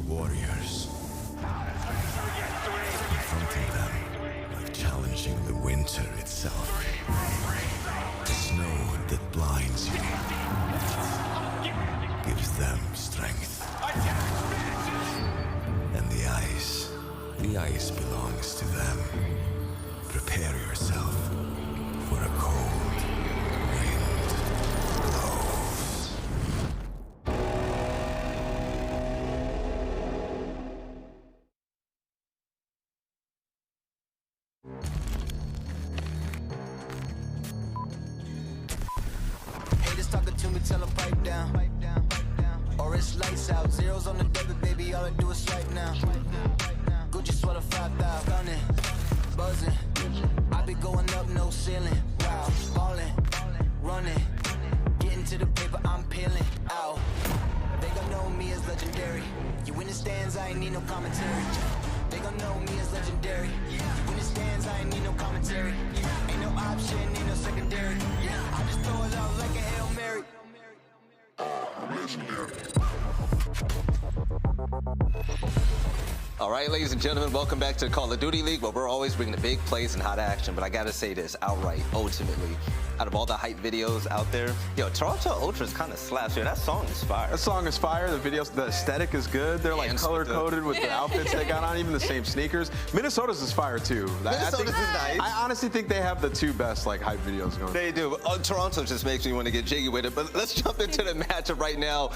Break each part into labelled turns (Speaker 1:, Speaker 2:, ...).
Speaker 1: warriors. Confronting them like challenging the winter itself. The snow that blinds you gives them strength. And the ice belongs to them. Prepare yourself for a cold wind blows.
Speaker 2: Haters talking to me, tell them pipe down. Or it's lights out, zeros on the debit, baby, all I do is swipe now. Gucci sweater 5,000, gunning, buzzing. I be going up, no ceiling. Wow, falling, running, getting to the paper, I'm peeling out. They gon' know me as legendary. You in the stands, I ain't need no commentary. They gon' know me as legendary. You in the stands, I ain't need no commentary. Ain't no option, ain't no secondary. I just throw it out like a Hail Mary.
Speaker 3: All right, ladies and gentlemen, welcome back to the Call of Duty League, where we're always bringing the big plays and hot action. But I gotta say this outright, ultimately, out of all the hype videos out there, yo, Toronto Ultras kind of slaps. Yo, that song is fire.
Speaker 4: That song is fire. The videos, the aesthetic is good. They're like color-coded with the outfits they got on, even the same sneakers. Minnesota's is fire too.
Speaker 3: Minnesota's is nice.
Speaker 4: I honestly think they have the two best like hype videos going.
Speaker 3: They do. Toronto just makes me want to get jiggy with it. But let's jump into the matchup right now.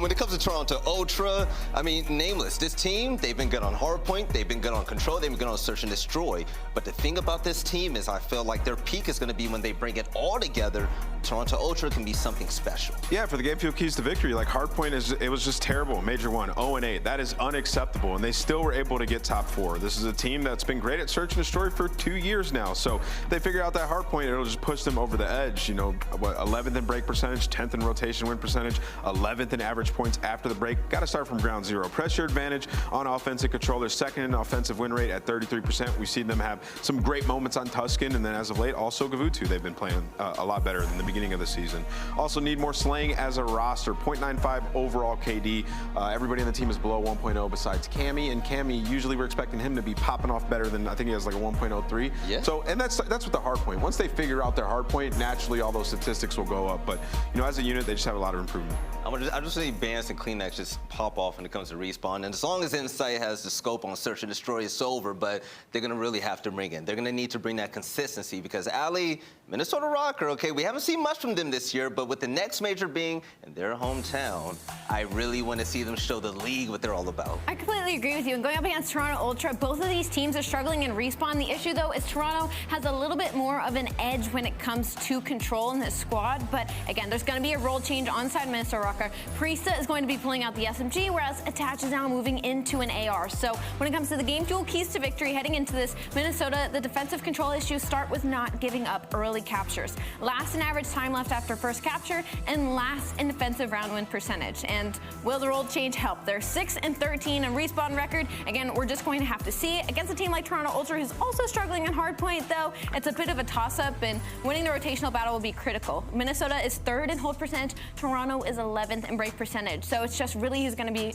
Speaker 3: When it comes to Toronto Ultra, I mean, nameless. This team, they've been good on hardpoint. They've been good on control. They've been good on search and destroy. But the thing about this team is I feel like their peak is going to be when they bring it all together. Toronto Ultra can be something special.
Speaker 4: Yeah, for the game fuel keys to victory, like hardpoint it was just terrible. Major 1, 0-8. That is unacceptable, and they still were able to get top 4. This is a team that's been great at search and destroy for 2 years now. So they figure out that hardpoint, it'll just push them over the edge. You know, what, 11th in break percentage, 10th in rotation win percentage, 11th in average points after the break. Got to start from ground zero. Pressure advantage on offensive controllers, second in offensive win rate at 33%. We've seen them have some great moments on Tuscan, and then as of late, also Gavutu. They've been playing a lot better than the beginning of the season. Also need more slaying as a roster. 0.95 overall KD. Everybody on the team is below 1.0 besides Cammy, and Cammy, usually we're expecting him to be popping off better than, I think he has like a 1.03.
Speaker 3: Yeah.
Speaker 4: So, and that's with the hard point. Once they figure out their hard point, naturally all those statistics will go up. But, you know, as a unit, they just have a lot of improvement.
Speaker 3: I just see Bance and CleanX just pop off when it comes to respawn. And as long as Insight has the scope on search and destroy, it's over. But they're going to really have to bring in. They're going to need to bring that consistency because aLLeY, Minnesota Røkkr, okay, we haven't seen much from them this year, but with the next major being in their hometown, I really want to see them show the league what they're all about.
Speaker 5: I completely agree with you. And going up against Toronto Ultra, both of these teams are struggling in respawn. The issue, though, is Toronto has a little bit more of an edge when it comes to control in this squad. But again, there's going to be a role change onside Minnesota Røkkr. Priestahh is going to be pulling out the SMG, whereas Attach is now moving into an AR. So when it comes to the game fuel keys to victory heading into this, Minnesota, the defensive control issues start with not giving up early captures. Last in average time left after first capture, and last in defensive round win percentage. And will the role change help? They're 6-13 in respawn record. Again, we're just going to have to see it. Against a team like Toronto Ultra, who's also struggling on hardpoint, though, it's a bit of a toss-up, and winning the rotational battle will be critical. Minnesota is 3rd in hold percentage. Toronto is 11th in break percentage. So it's just really who's going to be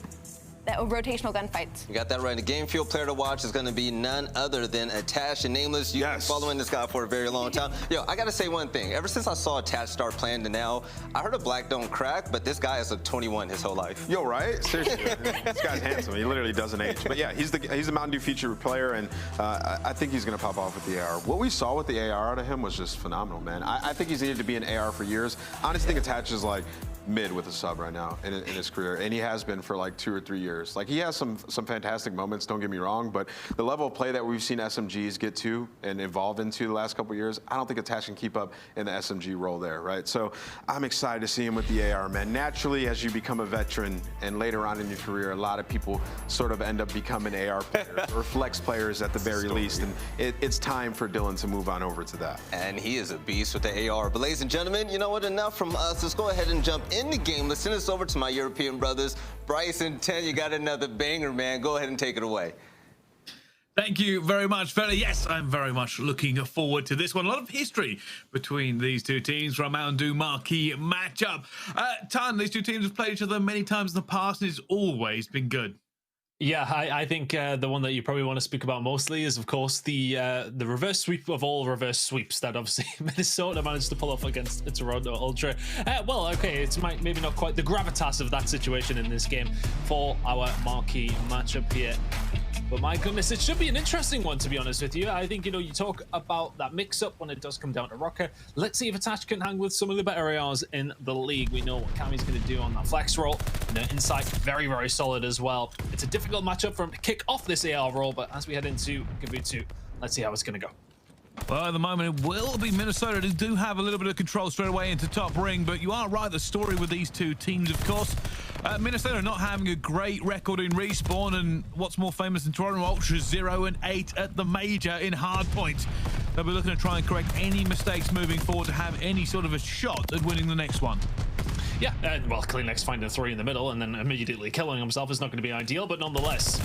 Speaker 5: that rotational gunfights.
Speaker 3: You got that right. The game fuel player to watch is going to be none other than Attach and Nameless. You've been following this guy for a very long time. Yo, I got to say one thing. Ever since I saw Attach start playing to now, I heard a black don't crack, but this guy is a 21 his whole life.
Speaker 4: Yo, right? Seriously. This guy's handsome. He literally doesn't age. But yeah, he's the Mountain Dew featured player, and I think he's going to pop off with the AR. What we saw with the AR out of him was just phenomenal, man. I think he's needed to be an AR for years. I honestly think Attach is like mid with a sub right now in his career, and he has been for like 2 or 3 years. Like, he has some fantastic moments, don't get me wrong, but the level of play that we've seen SMGs get to and evolve into the last couple of years, I don't think Attach can keep up in the SMG role there, right? So I'm excited to see him with the AR, man. Naturally, as you become a veteran and later on in your career, a lot of people sort of end up becoming AR players or flex players at the very least, and it's time for Dylan to move on over to that.
Speaker 3: And he is a beast with the AR. But ladies and gentlemen, you know what? Enough from us. Let's go ahead and jump in the game. Let's send this over to my European brothers. Bryce and 10, you got another banger, man. Go ahead and take it away.
Speaker 6: Thank you very much, fella. Yes, I'm very much looking forward to this one. A lot of history between these two teams from Mountain Dew Marquee matchup. Tan, these two teams have played each other many times in the past, and it's always been good.
Speaker 7: Yeah, I think the one that you probably want to speak about mostly is, of course, the reverse sweep of all reverse sweeps that obviously Minnesota managed to pull off against Toronto Ultra. Well, okay, it's maybe not quite the gravitas of that situation in this game for our marquee matchup here. But my goodness, it should be an interesting one, to be honest with you. I think, you know, you talk about that mix-up when it does come down to Røkkr. Let's see if Attach can hang with some of the better ARs in the league. We know what Cammy's going to do on that flex roll. You know, Insight, very, very solid as well. It's a difficult matchup for him to kick off this AR roll, but as we head into Kavutu, let's see how it's going to go.
Speaker 6: Well, at the moment, it will be Minnesota who do have a little bit of control straight away into top ring, but you are right, the story with these two teams, of course. Minnesota not having a great record in respawn, and what's more famous than Toronto Ultra, 0-8 at the major in hardpoint. They'll be looking to try and correct any mistakes moving forward to have any sort of a shot at winning the next one.
Speaker 7: Yeah, well, CleanX finding a 3 in the middle and then immediately killing himself is not going to be ideal, but nonetheless.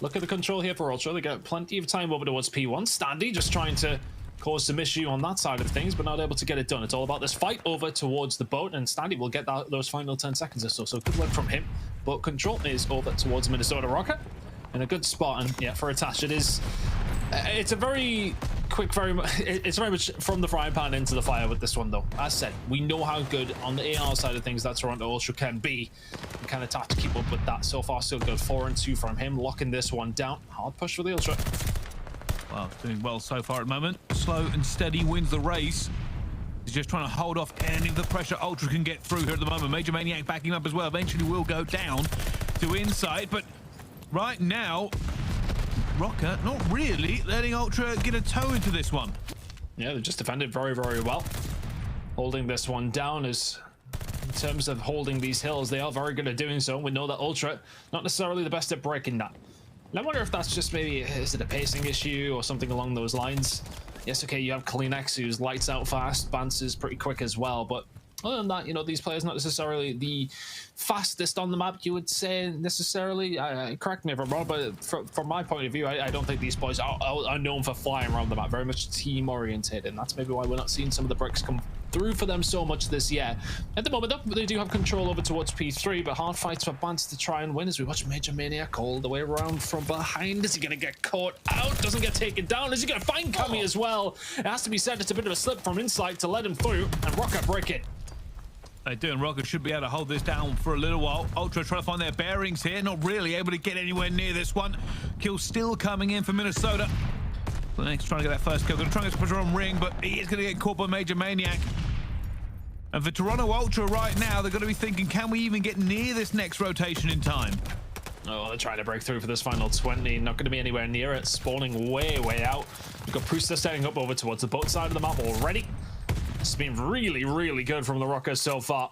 Speaker 7: Look at the control here for Ultra. They got plenty of time over towards P1. Standy just trying to cause some issue on that side of things, but not able to get it done. It's all about this fight over towards the boat, and Standy will get those final 10 seconds or so. So good work from him. But control is over towards Minnesota Røkkr in a good spot. And yeah, for Attach, it's a very quick, it's very much from the frying pan into the fire with this one, though. As said, we know how good on the AR side of things that Toronto Ultra can be. We kind of have to keep up with that. So far, so good. 4-2 from him, locking this one down. Hard push for the Ultra.
Speaker 6: Well, doing well so far at the moment. Slow and steady wins the race. He's just trying to hold off any of the pressure Ultra can get through here at the moment. Major Maniac backing up as well. Eventually will go down to Insight, but right now, Røkkr not really letting Ultra get a toe into this one.
Speaker 7: Yeah, they just defended very, very well. Holding this one down is, in terms of holding these hills, they are very good at doing so. We know that Ultra, not necessarily the best at breaking that. And I wonder if that's just maybe, is it a pacing issue or something along those lines? Yes, okay, you have CleanX who's lights out fast, Bance is pretty quick as well, but other than that, you know, these players not necessarily the fastest on the map, you would say, necessarily. Correct me if I'm wrong, but from my point of view, I don't think these boys are known for flying around the map, very much team-oriented, and that's maybe why we're not seeing some of the bricks come through for them so much this year. At the moment, though, they do have control over towards P3, but hard fights for Bance to try and win as we watch Major Maniac all the way around from behind. Is he going to get caught out? Doesn't get taken down. Is he going to find Cammy as well? It has to be said, it's a bit of a slip from Insight to let him through, and Røkkr break it.
Speaker 6: They do, and Røkkr should be able to hold this down for a little while. Ultra trying to find their bearings here, not really able to get anywhere near this one. Kill still coming in for Minnesota. CleanX trying to get that first kill. Going to try and get pressure on Ring, but he is going to get caught by Major Maniac. And for Toronto Ultra right now, they're going to be thinking, can we even get near this next rotation in time?
Speaker 7: Oh, they're trying to break through for this final 20. Not going to be anywhere near it. Spawning way, way out. We've got Priestahh setting up over towards the boat side of the map already. It's been really, really good from the Røkkr so far,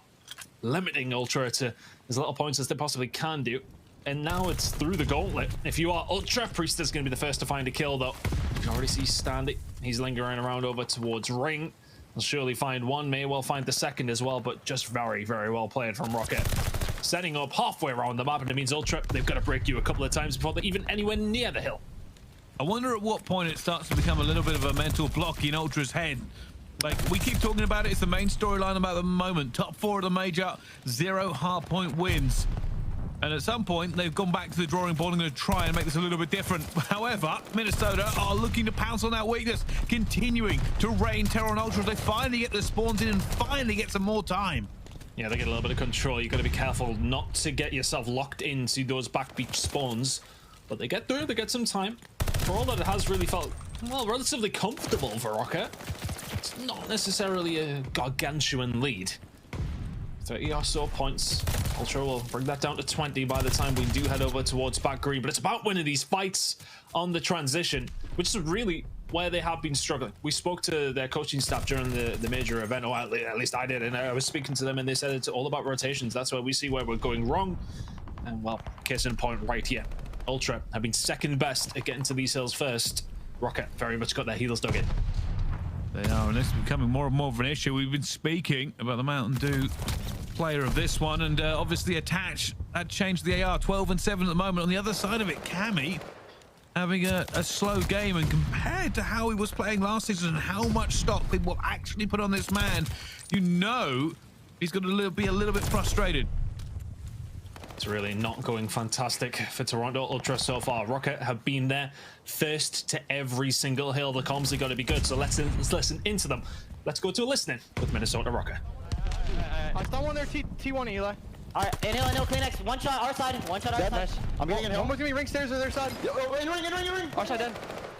Speaker 7: limiting Ultra to as little points as they possibly can do. And now it's through the gauntlet. If you are Ultra, Priestahh's going to be the first to find a kill, though. You can already see Standy. He's lingering around over towards Ring. He'll surely find one, may well find the second as well, but just very, very well played from Røkkr. Setting up halfway around the map, and it means Ultra, they've got to break you a couple of times before they're even anywhere near the hill.
Speaker 6: I wonder at what point it starts to become a little bit of a mental block in Ultra's head. Like, we keep talking about it, it's the main storyline about the moment. Top 4 of the major, 0 hardpoint wins. And at some point, they've gone back to the drawing board and going to try and make this a little bit different. However, Minnesota are looking to pounce on that weakness, continuing to rain terror on Ultra as they finally get the spawns in and finally get some more time.
Speaker 7: Yeah, they get a little bit of control. You've got to be careful not to get yourself locked into those back beach spawns. But they get through, they get some time. For all that, it has really felt, well, relatively comfortable for Røkkr. It's not necessarily a gargantuan lead. 30 or so points. Ultra will bring that down to 20 by the time we do head over towards back green. But it's about winning these fights on the transition, which is really where they have been struggling. We spoke to their coaching staff during the major event, or at least I did, and I was speaking to them and they said it's all about rotations. That's where we see where we're going wrong. And well, case in point right here. Ultra have been second best at getting to these hills first. Røkkr very much got their heels dug in.
Speaker 6: They are, and this is becoming more and more of an issue. We've been speaking about the Mountain Dew player of this one, and obviously Attach had changed the AR 12-7 at the moment. On the other side of it, Cammy having a slow game, and compared to how he was playing last season and how much stock people actually put on this man, you know he's going to be a little bit frustrated.
Speaker 7: It's really not going fantastic for Toronto Ultra so far. Røkkr have been there first to every single hill. The comms are going to be good, so let's listen into them. Let's go to a listening with Minnesota Røkkr.
Speaker 8: I stun one there, T1 aBeZy.
Speaker 9: Alright, inhale, CleanX. One shot our side, our side.
Speaker 8: Nice. I'm getting in hill. One more to me, ring stairs to their side. In ring. Our side dead.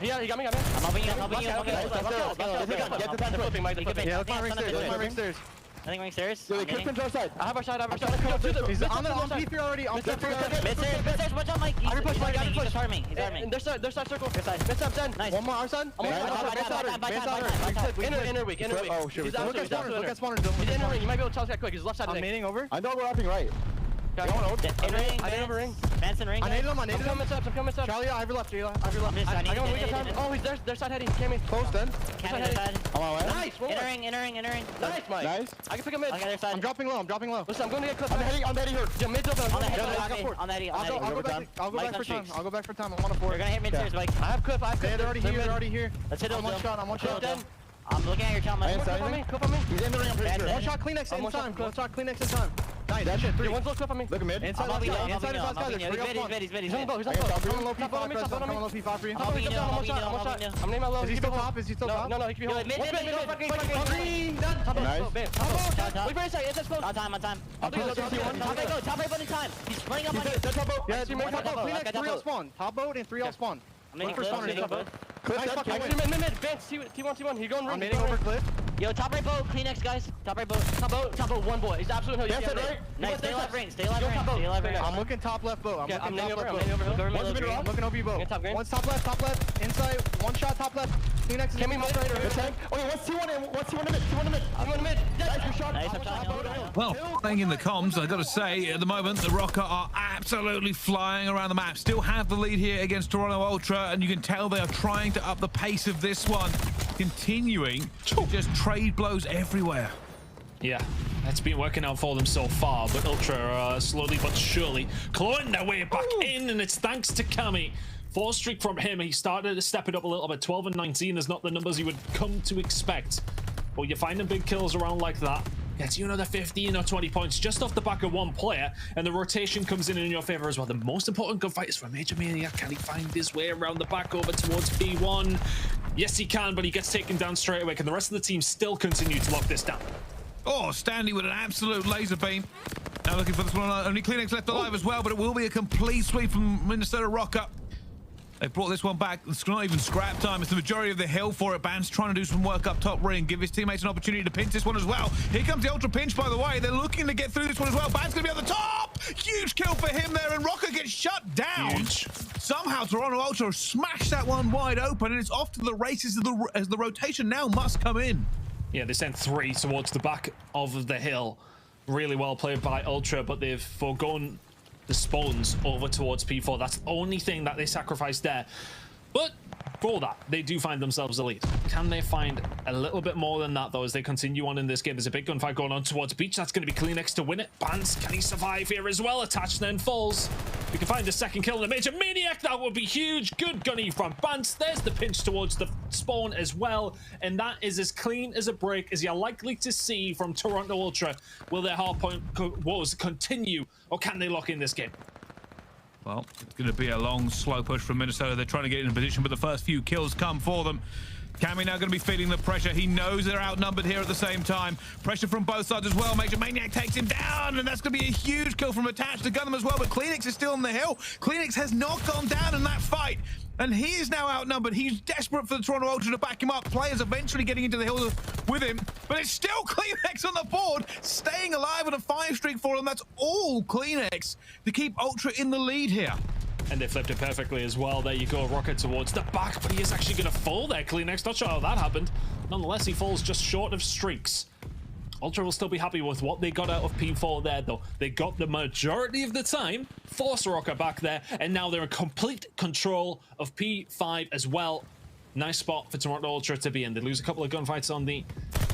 Speaker 8: Yeah, he got me.
Speaker 9: I'm helping you.
Speaker 8: Yeah, let's find ring stairs.
Speaker 9: I think ring stairs.
Speaker 8: Yo, they could control side. I have our side. He's on the long P3 already.
Speaker 9: Mid-stairs, watch out, Mike. He's hard me. He's hard me.
Speaker 8: Their side circle. Mid-side 10. Nice. One more our side. Inner weak. Oh, shit. Look at spawner. He's inner ring. You might be able to tell us that quick. He's left side. I'm nading over. I know we're upping right.
Speaker 9: In ring, I didn't ring. Bance and ring.
Speaker 8: I naded him. I'm coming up. Charlie, I have your left. I got weak time. Oh, he's their side heading. Cammy. Close then.
Speaker 9: Cammy their side.
Speaker 8: I'm on my way. Nice.
Speaker 9: Inner ring.
Speaker 8: Nice, Mike. Nice. I can pick him mid.
Speaker 9: Okay, their side.
Speaker 8: I'm dropping low. Listen, I'm going to get clipped. I'm heading here. Yeah, mid's open.
Speaker 9: On that.
Speaker 8: I'll go back for time. I'm on a 4.
Speaker 9: We're gonna hit mid-stairs, Mike.
Speaker 8: I have clip. They're already here.
Speaker 9: Let's hit
Speaker 8: I'm one shot.
Speaker 9: I'm looking at your channel.
Speaker 8: Clip on me. He's in the ring. I'm pretty sure. One shot CleanX in time. Nice. That shit. One slow clip on me. Look at mid. Inside is last guy. He's on the boat. Coming low P5 for you. I'm naming my low. Is he still top? No, he can be home.
Speaker 9: Mid.
Speaker 8: Nice.
Speaker 9: Wait for a second. It's close. On time. Top right button time. He's playing up on you.
Speaker 8: Yeah, top boat. CleanX 3 all spawn. Top boat and 3 all spawn.
Speaker 9: I'm making clip.
Speaker 8: Nice fucking win. Mid. Bance, T1. He's going ring. I'm nading over cliff.
Speaker 9: Yo, top right boat, CleanX guys. Top right boat. Top boat, one boy. He's absolutely no.
Speaker 8: Yes, right.
Speaker 9: Nice, stay left ring.
Speaker 8: I'm looking top left boat. I'm looking top left boat.
Speaker 9: One's
Speaker 8: mid wrong. I'm looking over you boat. One's top left. Inside. One shot top left. CleanX is Cammy most right. Okay, what's T1 in? What's T1 in mid? T1 in mid. Nice, your shot.
Speaker 9: Nice, I'm trying.
Speaker 6: Well, playing in the comms, I've got to say, at the moment, the Røkkr are absolutely flying around the map. Still have the lead here against Toronto Ultra, and you can tell they are trying to up the pace of this one, continuing to just trade blows everywhere.
Speaker 7: Yeah, that's been working out for them so far, but Ultra are slowly but surely clawing their way back in, and it's thanks to Cammy. 4 streak from him. He started to step it up a little bit. 12 and 19 is not the numbers you would come to expect. But you're finding big kills around like that. Gets you another 15 or 20 points just off the back of one player, and the rotation comes in your favor as well. The most important gunfight is for Major Maniac. Can he find his way around the back over towards P1? Yes, he can, but he gets taken down straight away. Can the rest of the team still continue to lock this down?
Speaker 6: Oh, Standy with an absolute laser beam. Now looking for this one. Only CleanX left alive as well, but it will be a complete sweep from Minnesota Røkkr. They brought this one back. It's not even scrap time. It's the majority of the hill for it. Bance trying to do some work up top ring. Give his teammates an opportunity to pinch this one as well. Here comes the ultra pinch, by the way. They're looking to get through this one as well. Bance going to be on the top. Huge kill for him there, and Røkkr gets shut down.
Speaker 7: Huge.
Speaker 6: Somehow Toronto Ultra smashed that one wide open, and it's off to the races as the rotation now must come in.
Speaker 7: Yeah, they sent 3 towards the back of the hill. Really well played by Ultra, but they've foregone the spawns over towards P4. That's the only thing that they sacrificed there. But for all that, they do find themselves a lead. Can they find a little bit more than that, though, as they continue on in this game? There's a big gunfight going on towards beach. That's going to be CleanX to win it. Bance, can he survive here as well? Attached then falls. We can find a second kill in a Major Maniac. That would be huge. Good gunny from Bance. There's the pinch towards the spawn as well. And that is as clean as a break as you're likely to see from Toronto Ultra. Will their hardpoint woes continue, or can they lock in this game?
Speaker 6: Well, it's going to be a long, slow push from Minnesota. They're trying to get in a position, but the first few kills come for them. Cammy now going to be feeling the pressure. He knows they're outnumbered here at the same time. Pressure from both sides as well. Major Maniac takes him down, and that's going to be a huge kill from Attached to gun them as well, but CleanX is still on the hill. CleanX has not gone down in that fight, and he is now outnumbered. He's desperate for the Toronto Ultra to back him up. Players eventually getting into the hill with him, but it's still CleanX on the board, staying alive on a 5 streak for him. That's all CleanX to keep Ultra in the lead here.
Speaker 7: And they flipped it perfectly as well. There you go, Røkkr towards the back, but he is actually going to fall there. CleanX, not sure how that happened. Nonetheless, he falls just short of streaks. Ultra will still be happy with what they got out of P4 there, though. They got the majority of the time, forced Røkkr back there, and now they're in complete control of P5 as well. Nice spot for Toronto Ultra to be in. They lose a couple of gunfights on the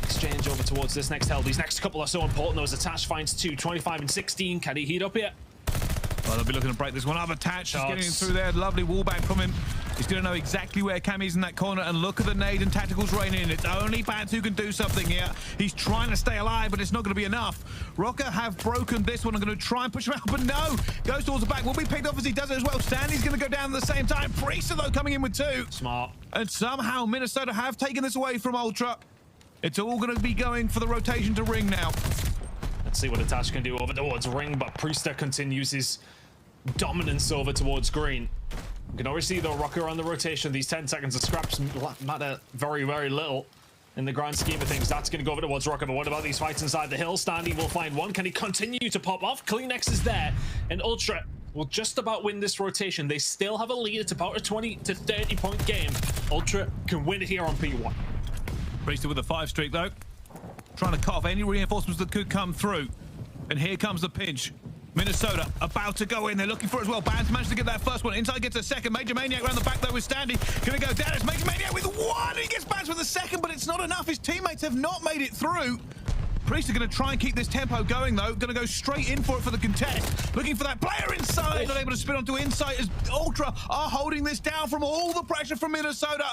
Speaker 7: exchange over towards this next hell. These next couple are so important, though, as Attached finds 2, 25 and 16. Can he heat up here?
Speaker 6: Well, they'll be looking to break this one up. Attached is getting in through there. Lovely wall bang from him. He's going to know exactly where Cammy's in that corner, and look at the nade and tacticals raining in. It's only Bance who can do something here. He's trying to stay alive, but it's not going to be enough. Røkkr have broken this one. I'm going to try and push him out, but no. Goes towards the back. Will be picked off as he does it as well. Standy's going to go down at the same time. Priestahh, though, coming in with 2.
Speaker 7: Smart.
Speaker 6: And somehow Minnesota have taken this away from Ultra. It's all going to be going for the rotation to Ring now.
Speaker 7: Let's see what Attach can do over towards Ring, but Priestahh continues his dominance over towards Green. You can already see though Røkkr on the rotation. These 10 seconds of scraps matter very, very little in the grand scheme of things. That's going to go over towards Røkkr, but what about these fights inside the hill? Standy will find one. Can he continue to pop off? CleanX is there, and Ultra will just about win this rotation. They still have a lead. It's about a 20 to 30 point game. Ultra can win it here on P1.
Speaker 6: Priestahh with a 5 streak though, trying to cut off any reinforcements that could come through. And here comes the pinch. Minnesota about to go in. They're looking for it as well. Bance managed to get that first one. Inside gets a second. Major Maniac around the back though with Standy. Gonna go down. It's Major Maniac with 1. He gets Bance with a second, but it's not enough. His teammates have not made it through. Priestahh going to try and keep this tempo going though. Going to go straight in for it for the contest. Looking for that player inside. Not able to spin onto Insight as Ultra are holding this down from all the pressure from Minnesota.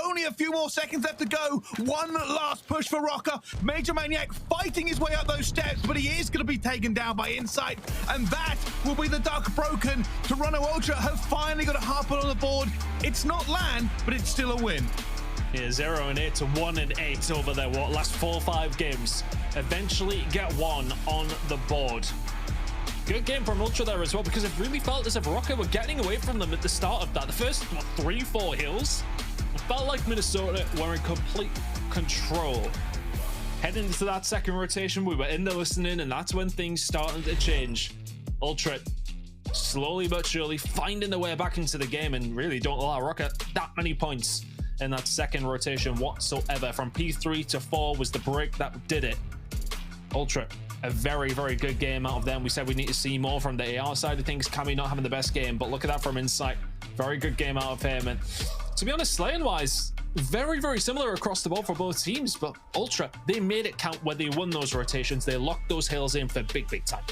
Speaker 6: Only a few more seconds left to go. One last push for Røkkr. Major Maniac fighting his way up those steps, but he is going to be taken down by Insight. And that will be the duck broken. Toronto Ultra have finally got a hard on the board. It's not LAN, but it's still a win.
Speaker 7: Yeah, 0-8 to 1-8 over their last 4 or 5 games. Eventually get 1 on the board. Good game from Ultra there as well, because it really felt as if Røkkr were getting away from them at the start of that. The first 3-4 hills, it felt like Minnesota were in complete control. Heading into that second rotation, we were in there listening, and that's when things started to change. Ultra slowly but surely finding their way back into the game, and really don't allow Røkkr that many points in that second rotation whatsoever. From P3 to 4 was the break that did it. Ultra, a very, very good game out of them. We said we need to see more from the AR side of things. Cammy not having the best game, but look at that from Insight. Very good game out of him. And to be honest, slaying wise, very, very similar across the board for both teams. But Ultra, they made it count when they won those rotations. They locked those hills in for big, big time.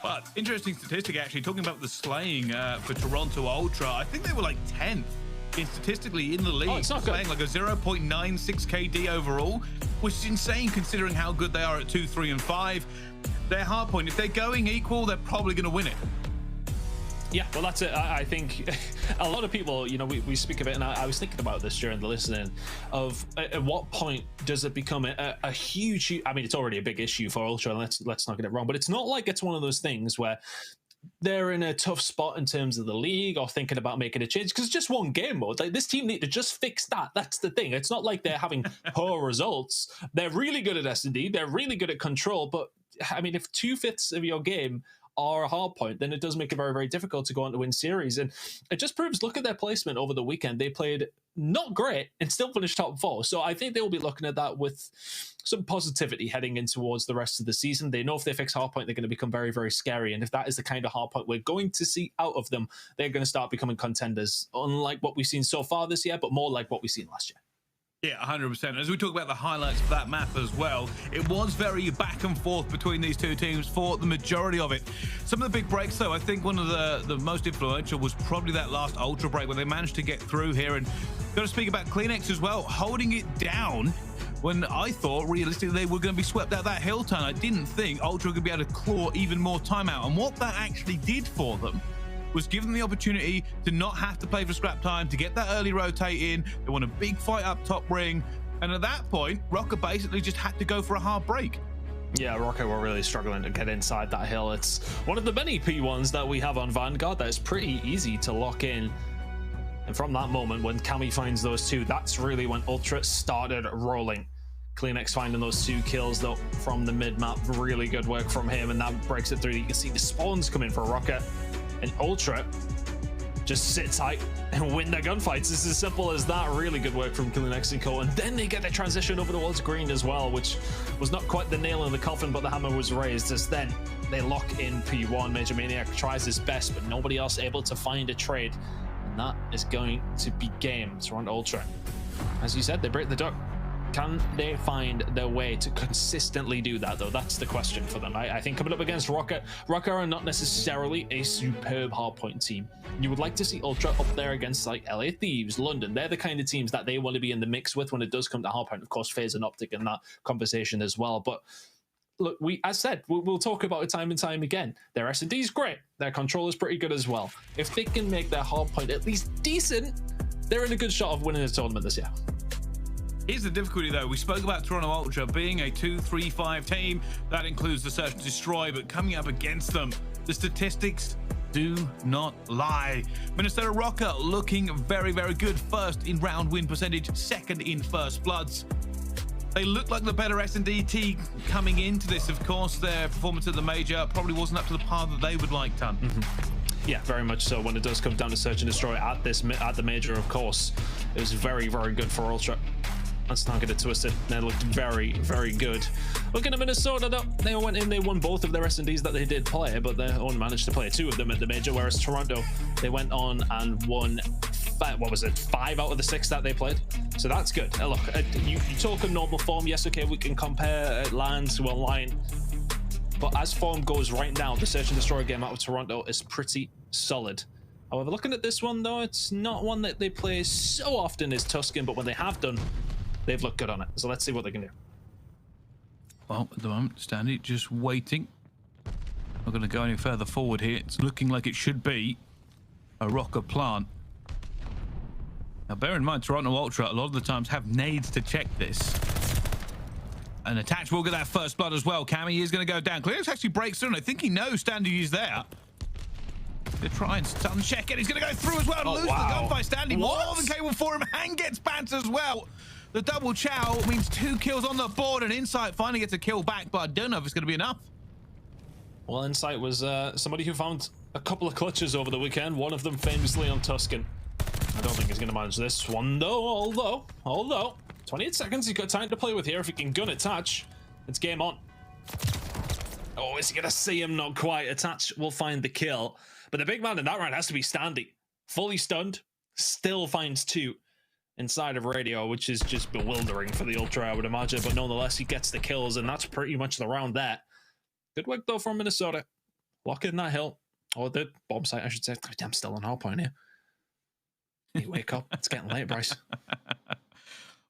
Speaker 6: But interesting statistic actually, talking about the slaying for Toronto Ultra. I think they were like 10th statistically in the league.
Speaker 7: Oh, it's not good.
Speaker 6: Like a 0.96 KD overall, which is insane considering how good they are at 2, 3, and 5. Their hardpoint, if they're going equal, they're probably going to win it.
Speaker 7: Yeah, well, that's it. I think a lot of people, you know, we speak of it, and I was thinking about this during the listening of at what point does it become a huge, I mean, it's already a big issue for Ultra, let's not get it wrong, but it's not like it's one of those things where they're in a tough spot in terms of the league or thinking about making a change, because it's just one game mode. Like, this team need to just fix that. That's the thing. It's not like they're having poor results. They're really good at S&D. They're really good at control. But I mean, if 2/5 of your game are a hard point, then it does make it very, very difficult to go on to win series. And it just proves, look at their placement over the weekend. They played not great and still finished top 4. So I think they will be looking at that with some positivity heading in towards the rest of the season. They know if they fix hardpoint, they're going to become very, very scary. And if that is the kind of hardpoint we're going to see out of them, they're going to start becoming contenders, unlike what we've seen so far this year, but more like what we've seen last year.
Speaker 6: Yeah, 100%. As we talk about the highlights of that map as well, it was very back and forth between these two teams for the majority of it. Some of the big breaks, though, I think one of the most influential was probably that last Ultra break where they managed to get through here. And got to speak about CleanX as well, holding it down when I thought realistically they were going to be swept out that hill turn. I didn't think Ultra could be able to claw even more time out. And what that actually did for them was give them the opportunity to not have to play for scrap time, to get that early rotate in. They won a big fight up top ring. And at that point, Røkkr basically just had to go for a hard break.
Speaker 7: Yeah, Røkkr were really struggling to get inside that hill. It's one of the many P1s that we have on Vanguard that is pretty easy to lock in. And from that moment, when Cammy finds those two, that's really when Ultra started rolling. CleanX finding those 2 kills though from the mid-map. Really good work from him, and that breaks it through. You can see the spawns coming for Røkkr. And Ultra just sit tight and win their gunfights. It's as simple as that. Really good work from CleanX and Co. And then they get the transition over towards Green as well, which was not quite the nail in the coffin, but the hammer was raised. As then they lock in P1. Major Maniac tries his best, but nobody else able to find a trade. And that is going to be game. Toronto Ultra. As you said, they break the duck. Can they find their way to consistently do that, though? That's the question for them. I think coming up against Røkkr are not necessarily a superb hardpoint team. You would like to see Ultra up there against like LA Thieves, London. They're the kind of teams that they want to be in the mix with when it does come to hardpoint. Of course, FaZe and OpTic in that conversation as well. But look, as said, we'll talk about it time and time again. Their S&D is great. Their control is pretty good as well. If they can make their hardpoint at least decent, they're in a good shot of winning the tournament this year.
Speaker 6: Here's the difficulty, though. We spoke about Toronto Ultra being a 2-3-5 team. That includes the search and destroy, but coming up against them, the statistics do not lie. Minnesota Røkkr looking very, very good. First in round win percentage, second in first bloods. They look like the better S&D team coming into this. Of course, their performance at the major probably wasn't up to the par that they would like, Ton.
Speaker 7: Yeah, very much so. When it does come down to search and destroy at the major, of course, it was very, very good for Ultra. Let's not get it twisted. They looked very, very good. Looking at Minnesota, though, they went in, they won both of their S&Ds that they did play, but they only managed to play 2 of them at the major, whereas Toronto, they went on and won, what was it, 5 out of the 6 that they played. So that's good. Look, you talk in normal form. Yes, okay, we can compare LAN to online, but as form goes right now, the search and destroy game out of Toronto is pretty solid. However, looking at this one, though, it's not one that they play so often as Tuscan, but when they have done, they've looked good on it. So let's see what they can do.
Speaker 6: Well, at the moment, Standy just waiting. Not going to go any further forward here. It's looking like it should be a Røkkr plant. Now, bear in mind, Toronto Ultra a lot of the times have nades to check this. And Attach will get that first blood as well. Cammy is going to go down. CleanX actually breaks through, and I think he knows Standy is there. They try and stun check it. He's going to go through as well. Lose the gun by Standy. More than capable for him, and gets Bance as well. The double chow means 2 kills on the board, and Insight finally gets a kill back, but I don't know if it's going to be enough.
Speaker 7: Well, Insight was somebody who found a couple of clutches over the weekend, one of them famously on Tuscan. I don't think he's going to manage this one, though, although 28 seconds, he's got time to play with here. If he can gun Attach, it's game on. Oh, is he going to see him? Not quite. Attach will find the kill, but the big man in that round has to be Standy. Fully stunned, still finds 2 inside of radio, which is just bewildering for the Ultra, I would imagine, but nonetheless, he gets the kills, and that's pretty much the round there. Good work, though, from Minnesota. Blocking that hill, or the bomb site, I should say. I'm still on hardpoint here. You wake up, it's getting late, Bryce.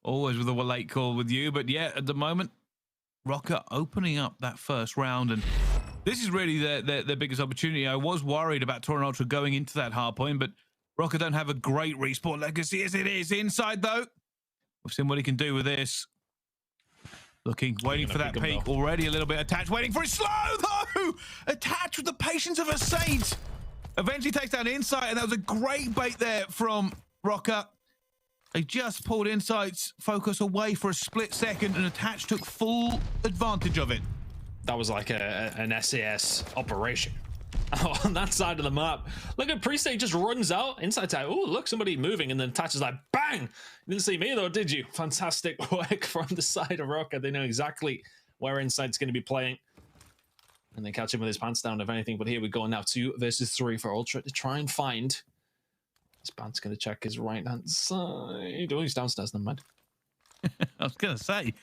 Speaker 6: Always with a late call with you, but yeah, at the moment, Røkkr opening up that first round, and this is really their biggest opportunity. I was worried about Toronto Ultra going into that hardpoint, but Røkkr don't have a great respawn legacy as it is. Inside, though, we've seen what he can do with this. Looking, waiting for that peak. Already a little bit attached, waiting for it. Slow, though! Attached with the patience of a saint. Eventually takes down Insight, and that was a great bait there from Røkkr. They just pulled Insight's focus away for a split second, and Attached took full advantage of it.
Speaker 7: That was like an SAS operation. On that side of the map. Look at Priestahh, just runs out. Inside out. Oh, look, somebody moving, and then Attach is like, bang! You didn't see me, though, did you? Fantastic work from the side of Røkkr. They know exactly where Insight's going to be playing. And they catch him with his pants down, if anything. But here we go now, 2 versus 3 for Ultra to try and find. This Bance going to check his right-hand side. Oh, he's downstairs, never mind.
Speaker 6: I was going to say,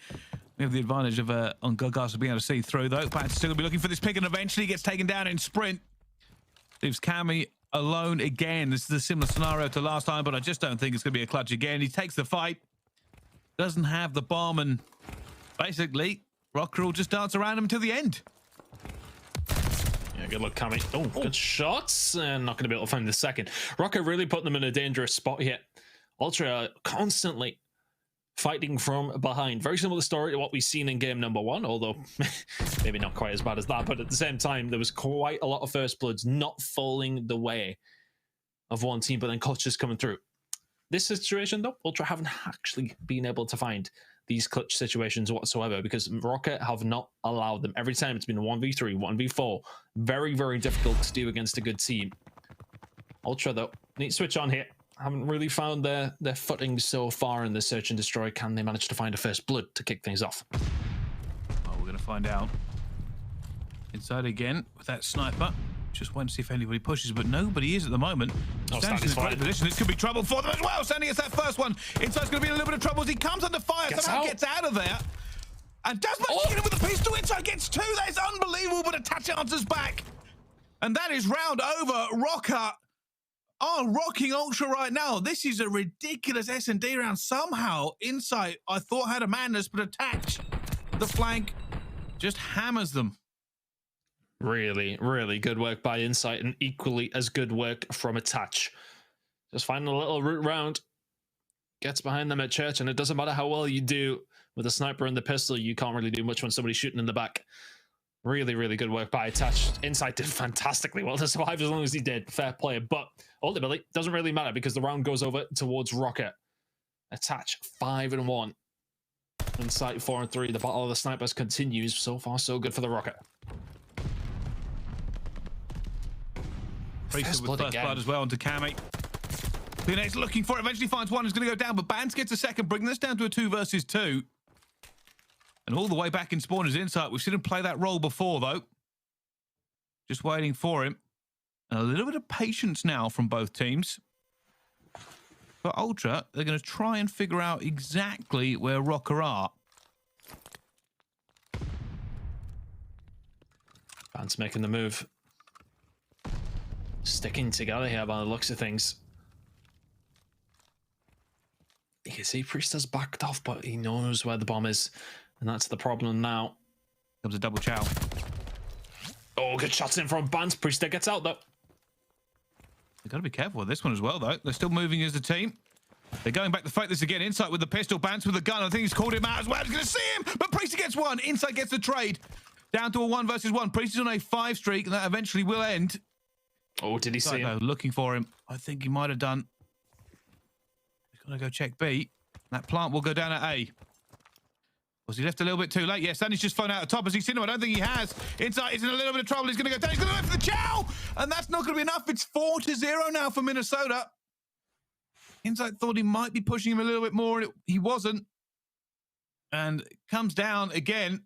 Speaker 6: we have the advantage of on Gogas being able to see through, though. Bance still going to be looking for this pick, and eventually gets taken down in sprint. Leaves Cammy alone again. This is a similar scenario to last time, but I just don't think it's going to be a clutch again. He takes the fight. Doesn't have the bomb, and basically, Røkkr will just dance around him until the end.
Speaker 7: Yeah, good luck, Cammy. Oh, good shots. And not going to be able to find the second. Røkkr really put them in a dangerous spot here. Ultra constantly fighting from behind. Very similar story to what we've seen in game number 1, although maybe not quite as bad as that. But at the same time, there was quite a lot of first bloods not falling the way of one team, but then clutches coming through. This situation, though, Ultra haven't actually been able to find these clutch situations whatsoever because Røkkr have not allowed them. Every time it's been a 1v3, 1v4. Very, very difficult to do against a good team. Ultra, though, need to switch on here. Haven't really found their footing so far in the search and destroy. Can they manage to find a first blood to kick things off?
Speaker 6: Well, we're going to find out. Inside again with that sniper. Just wait and see if anybody pushes, but nobody is at the moment. Standy's in a great position. This could be trouble for them as well. Standy gets that first one. Inside's going to be in a little bit of trouble as he comes under fire. Somehow gets out of there. And does much hit him with the pistol. Inside gets 2. That is unbelievable, but Attach answers back. And that is round over. Røkkr are rocking Ultra right now. This is a ridiculous S&D round. Somehow, Insight, I thought had a madness, but Attach, the flank, just hammers them.
Speaker 7: Really, really good work by Insight and equally as good work from Attach. Just finding a little route round. Gets behind them at church, and it doesn't matter how well you do with a sniper and the pistol, you can't really do much when somebody's shooting in the back. Really, really good work by Attach. Insight did fantastically well to survive as long as he did. Fair play. But ultimately, doesn't really matter because the round goes over towards Røkkr. Attach 5-1. Insight 4-3. The battle of the snipers continues. So far, so good for the Røkkr.
Speaker 6: Priestahh with first blood as well onto Cammy. CleanX looking for it, eventually finds one, is going to go down, but Bance gets a second, bringing this down to a 2 versus 2. And all the way back in spawn is Insight. We've seen him play that role before, though. Just waiting for him. And a little bit of patience now from both teams. For Ultra, they're going to try and figure out exactly where Røkkr are.
Speaker 7: Bance making the move. Sticking together here by the looks of things. You can see Priestahh's backed off, but he knows where the bomb is. And that's the problem now.
Speaker 6: Comes a double chow.
Speaker 7: Oh, good shots in from Bance. Priestahh gets out, though.
Speaker 6: They've got to be careful with this one as well, though. They're still moving as a team. They're going back to fight this again. Insight with the pistol, Bance with the gun. I think he's called him out as well. He's going to see him, but Priestahh gets one. Insight gets the trade. Down to a 1 versus 1. Priestahh's on a 5 streak, and that eventually will end.
Speaker 7: Oh, did he see him?
Speaker 6: Looking for him. I think he might have done. He's going to go check B. That plant will go down at A. Was he left a little bit too late? Yes, Standy's just flown out of top. Has he seen him? I don't think he has. Insight is in a little bit of trouble. He's going to go down. He's going to go for the chow! And that's not going to be enough. It's 4-0 now for Minnesota. Insight thought he might be pushing him a little bit more, and he wasn't. And it comes down again.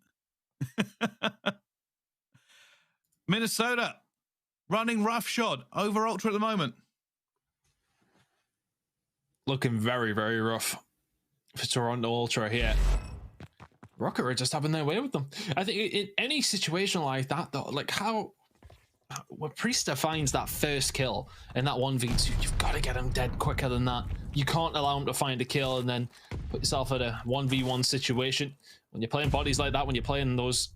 Speaker 6: Minnesota running roughshod over Ultra at the moment.
Speaker 7: Looking very, very rough for Toronto Ultra here. Røkkr are just having their way with them. I think in any situation like that, though, like when Priestahh finds that first kill in that 1v2, you've got to get him dead quicker than that. You can't allow him to find a kill and then put yourself at a 1v1 situation. When you're playing bodies like that, when you're playing those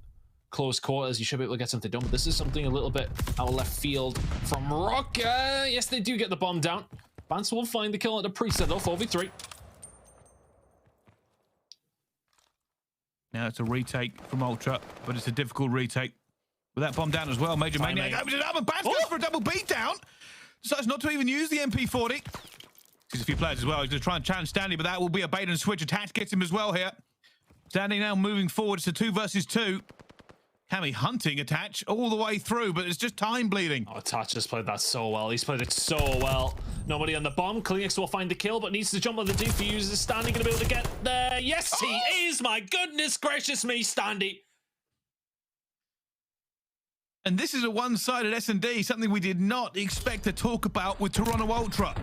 Speaker 7: close quarters, you should be able to get something done. But this is something a little bit out of left field from Røkkr. Yes, they do get the bomb down. Bance will find the kill at the Priestahh, though, 4v3.
Speaker 6: Now it's a retake from Ultra, but it's a difficult retake. With that bomb down as well, Major Maniac opens it up, and Bance goes for a double beatdown. Decides not to even use the MP40. Sees a few players as well. He's going to try and challenge Standy, but that will be a bait and switch. Attach gets him as well here. Standy now moving forward. It's a 2 versus 2. Cammy hunting Attach all the way through, but it's just time bleeding.
Speaker 7: Oh, Attach has played that so well. He's played it so well. Nobody on the bomb. CleanX will find the kill, but needs to jump on the defuse. Is Standy going to be able to get there? Yes, he is! My goodness gracious me, Standy.
Speaker 6: And this is a one-sided S&D, something we did not expect to talk about with Toronto Ultra.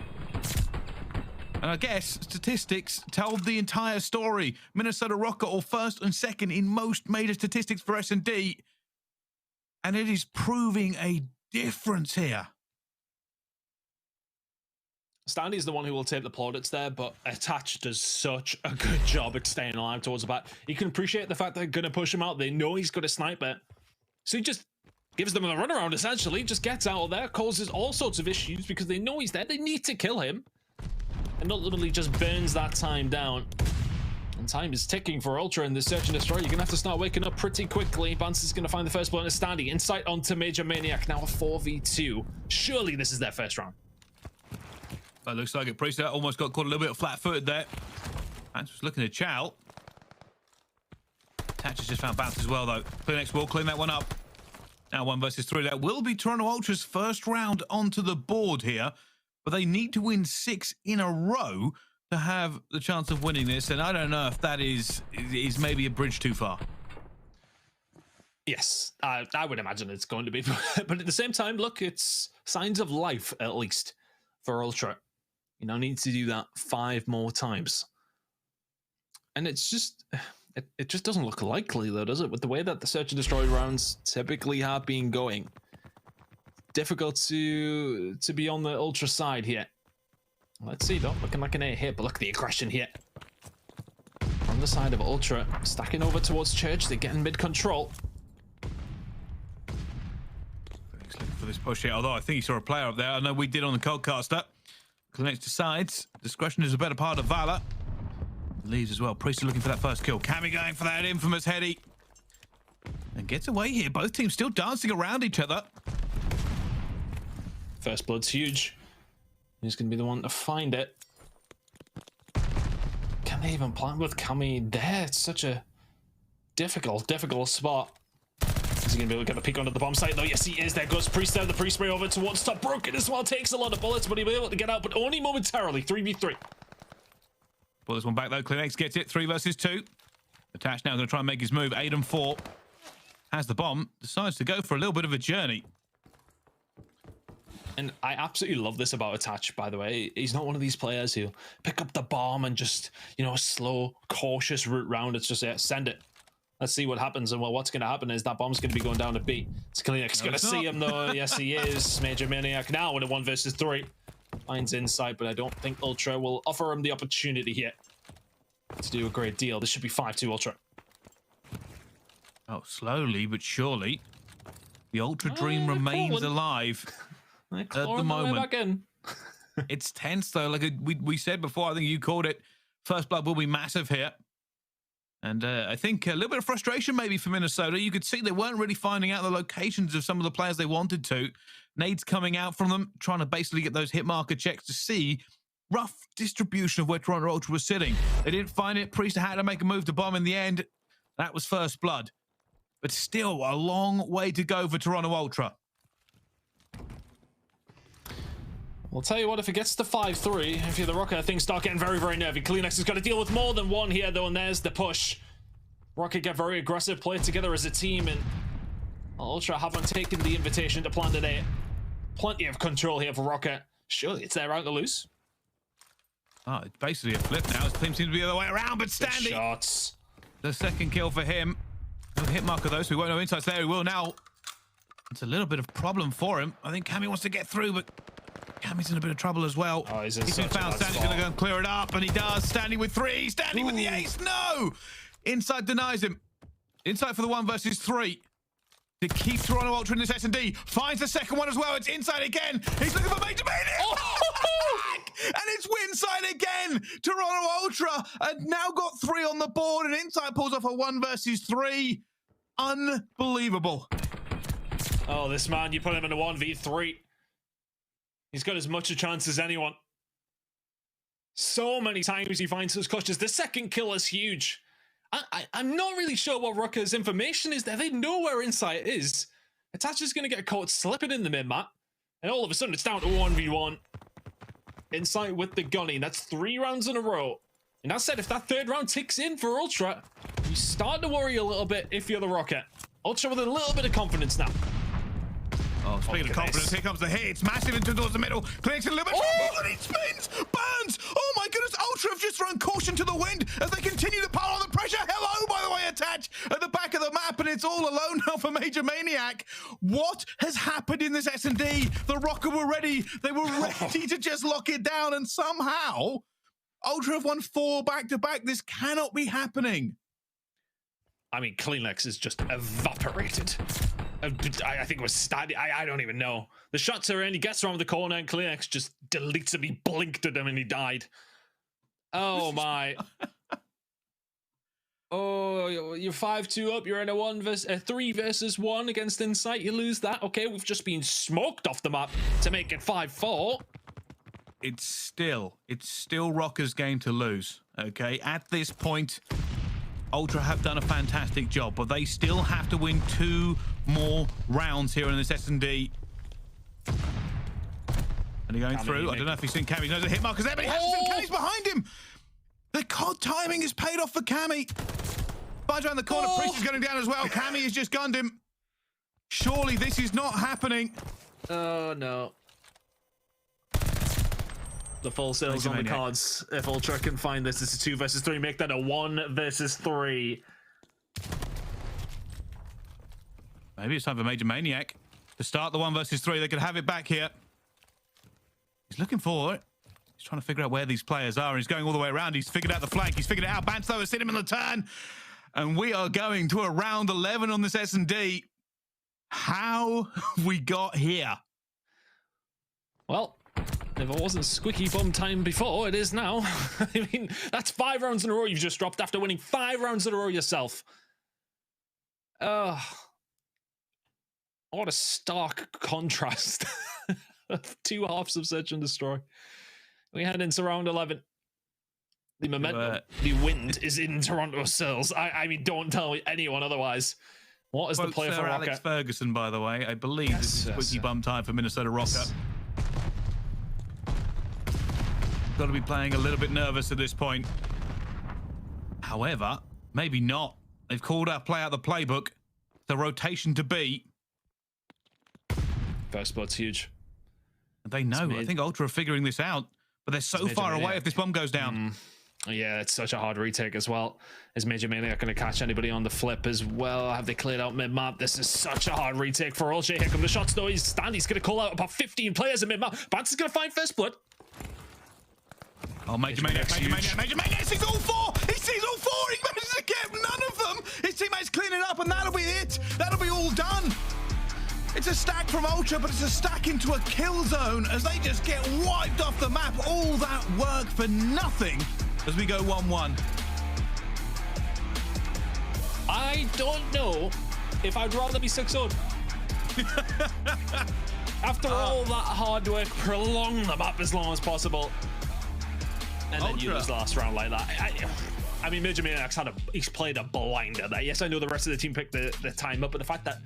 Speaker 6: And I guess statistics tell the entire story. Minnesota Røkkr are first and second in most major statistics for S&D. And it is proving a difference here.
Speaker 7: Standy is the one who will take the plaudits there, but Attach does such a good job at staying alive towards the back. You can appreciate the fact they're going to push him out. They know he's got a sniper. So he just gives them a runaround, essentially. Just gets out of there, causes all sorts of issues because they know he's there. They need to kill him. And ultimately just burns that time down. And time is ticking for Ultra in this search and destroy. You're going to have to start waking up pretty quickly. Bance is going to find the first blow on Standy. Insight onto Major Maniac. Now a 4v2. Surely this is their first round.
Speaker 6: That looks like it. Priestahh almost got caught a little bit flat-footed there. Bance was looking to chow. Attach has just found Bance as well, though. CleanX will clean that one up. Now 1 versus 3. That will be Toronto Ultra's first round onto the board here. But they need to win 6 in a row to have the chance of winning this. And I don't know if that is maybe a bridge too far.
Speaker 7: Yes, I would imagine it's going to be. But at the same time, look, it's signs of life, at least, for Ultra. You know, needs to do that 5 more times. And it's just... It just doesn't look likely, though, does it? With the way that the Search and Destroy rounds typically have been going. Difficult to be on the Ultra side here. Let's see, though. Looking like an A hit, but look at the aggression here. From the side of Ultra, stacking over towards Church. They're getting mid-control.
Speaker 6: He's looking for this push here, although I think he saw a player up there. I know we did on the Coldcaster. CleanX decides. Discretion is a better part of Valor. Leaves as well. Priestahh looking for that first kill. Cammy going for that infamous heady. And gets away here. Both teams still dancing around each other.
Speaker 7: First blood's huge. Who's going to be the one to find it? Can they even plant with Cammy there? It's such a difficult spot. Is he going to be able to get a peek onto the bomb site, though? Yes, he is. There goes Priestahh. The pre-spray over towards top. Broken as well. Takes a lot of bullets, but he'll be able to get out, but only momentarily. 3v3.
Speaker 6: Pull this one back, though. CleanX gets it. 3 versus 2. Attach now going to try and make his move. 8 and 4. Has the bomb. Decides to go for a little bit of a journey.
Speaker 7: And I absolutely love this about Attach, by the way. He's not one of these players who pick up the bomb and just, you know, a slow, cautious route round. It's just, yeah, send it. Let's see what happens. And, well, what's going to happen is that bomb's going to be going down to B. It's CleanX going to see him, though. Yes, he is. Major Maniac now in a 1 versus 3. Finds insight, but I don't think Ultra will offer him the opportunity here to do a great deal. This should be 5-2 Ultra.
Speaker 6: Oh, slowly but surely, the Ultra dream remains alive at the moment. It's tense, though. Like we said before, I think you called it, first blood will be massive here. And I think a little bit of frustration maybe for Minnesota. You could see they weren't really finding out the locations of some of the players they wanted to. Nades coming out from them, trying to basically get those hit marker checks to see rough distribution of where Toronto Ultra was sitting. They didn't find it. Priestahh had to make a move to bomb in the end. That was first blood. But still a long way to go for Toronto Ultra.
Speaker 7: We'll tell you what, if it gets to 5-3, if you're the Røkkr, things start getting very, very nervy. CleanX has got to deal with more than one here, though, and there's the push. Røkkr get very aggressive, play together as a team, and Ultra haven't taken the invitation to plant an A. Plenty of control here for Røkkr. Surely it's their round to lose.
Speaker 6: Oh, it's basically a flip now. His team seems to be the other way around, but Standy.
Speaker 7: Shots.
Speaker 6: The second kill for him. No hit marker, though, so we won't know insights there. He will now. It's a little bit of problem for him. I think Cammy wants to get through, but Cammy's in a bit of trouble as well.
Speaker 7: Oh, he's been
Speaker 6: found. Standy's going to go and clear it up, and he does. Standy with 3. Standy with the ace. No! Inside denies him. Inside for the 1 versus 3. To keep Toronto Ultra in this S&D. Finds the second one as well. It's inside again. He's looking for Major Maniac. Oh! And it's Winside again. Toronto Ultra had now got 3 on the board, and Inside pulls off a 1 versus 3. Unbelievable.
Speaker 7: Oh, this man, you put him in a 1v3. He's got as much a chance as anyone. So many times he finds those clutches. The second kill is huge. I'm not really sure what Røkkr's information is there. They know where Insight is. Attach is going to get caught slipping in the mid-map. And all of a sudden, it's down to 1v1. Insight with the gunny. That's 3 rounds in a row. And that said, if that 3rd round ticks in for Ultra, you start to worry a little bit if you're the Røkkr. Ultra with a little bit of confidence now.
Speaker 6: Oh, speaking of confidence, here comes the hit. It's massive into towards the middle. CleanX a little bit. Oh, and he spins! Burns! Oh my goodness, Ultra have just thrown caution to the wind as they continue to pile on the pressure. Hello, by the way, Attach at the back of the map, and it's all alone now for Major Maniac. What has happened in this S&D? The Røkkr were ready. They were ready to just lock it down, and somehow Ultra have won 4 back-to-back. This cannot be happening.
Speaker 7: I mean, CleanX is just evaporated. I think it was Standy. I don't even know. The shots are in. He gets around the corner, and CleanX just deletes him. He blinked at him, and he died. Oh, my. Oh, you're 5-2 up. You're in a 3 versus 1 against Insight. You lose that. Okay, we've just been smoked off the map to make it 5-4.
Speaker 6: It's still Røkkr's game to lose, okay? At this point, Ultra have done a fantastic job, but they still have to win 2 more rounds here in this S&D. And he's going through. I don't know if he's seen Cammy. He knows the hit marker's there, but he hasn't seen Cammy's behind him. The COD timing is paid off for Cammy. Finds around the corner. Priest is going down as well. Cammy has just gunned him. Surely this is not happening.
Speaker 7: Oh, no. The full sales on the cards. If Ultra can find this, it's a 2 versus 3. Make that a 1 versus 3.
Speaker 6: Maybe it's time for Major Maniac to start the 1 versus 3. They could have it back here. He's looking for it. He's trying to figure out where these players are. He's going all the way around. He's figured out the flank. He's figured it out. Bance, though, has hit him in the turn. And we are going to a round 11 on this S&D. How we got here?
Speaker 7: Well, if it wasn't squeaky bum time before, it is now. I mean, that's 5 rounds in a row you've just dropped after winning 5 rounds in a row yourself. What a stark contrast of 2 halves of Search and Destroy. We head into round 11. The momentum, the wind is in Toronto cells. I mean, don't tell anyone otherwise. What is the player for Røkkr?
Speaker 6: Alex Ferguson, by the way. I believe this is squeaky bum time for Minnesota Røkkr. Got to be playing a little bit nervous at this point. However, maybe not. They've called out play out the playbook. The rotation to beat.
Speaker 7: First blood's huge.
Speaker 6: They know. I think Ultra are figuring this out, but they're so far away if this bomb goes down.
Speaker 7: Yeah, it's such a hard retake as well. Is Major Maniac going to catch anybody on the flip as well? Have they cleared out mid-map? This is such a hard retake for Ultra. Here come the shots though. Standy's going to call out about 15 players in mid-map. Bance is going to find first blood.
Speaker 6: Oh, Major Maniac, Major Maniac, he sees all 4! He sees all 4! He manages to get none of them! His teammates clean it up and that'll be it! That'll be all done! It's a stack from Ultra, but it's a stack into a kill zone as they just get wiped off the map. All that work for nothing as we go 1-1.
Speaker 7: I don't know if I'd rather be 6-0. After all that hard work, prolong the map as long as possible. And then you lose the last round like that. I mean, Major Maniac's he's played a blinder there. Yes, I know the rest of the team picked the time up, but the fact that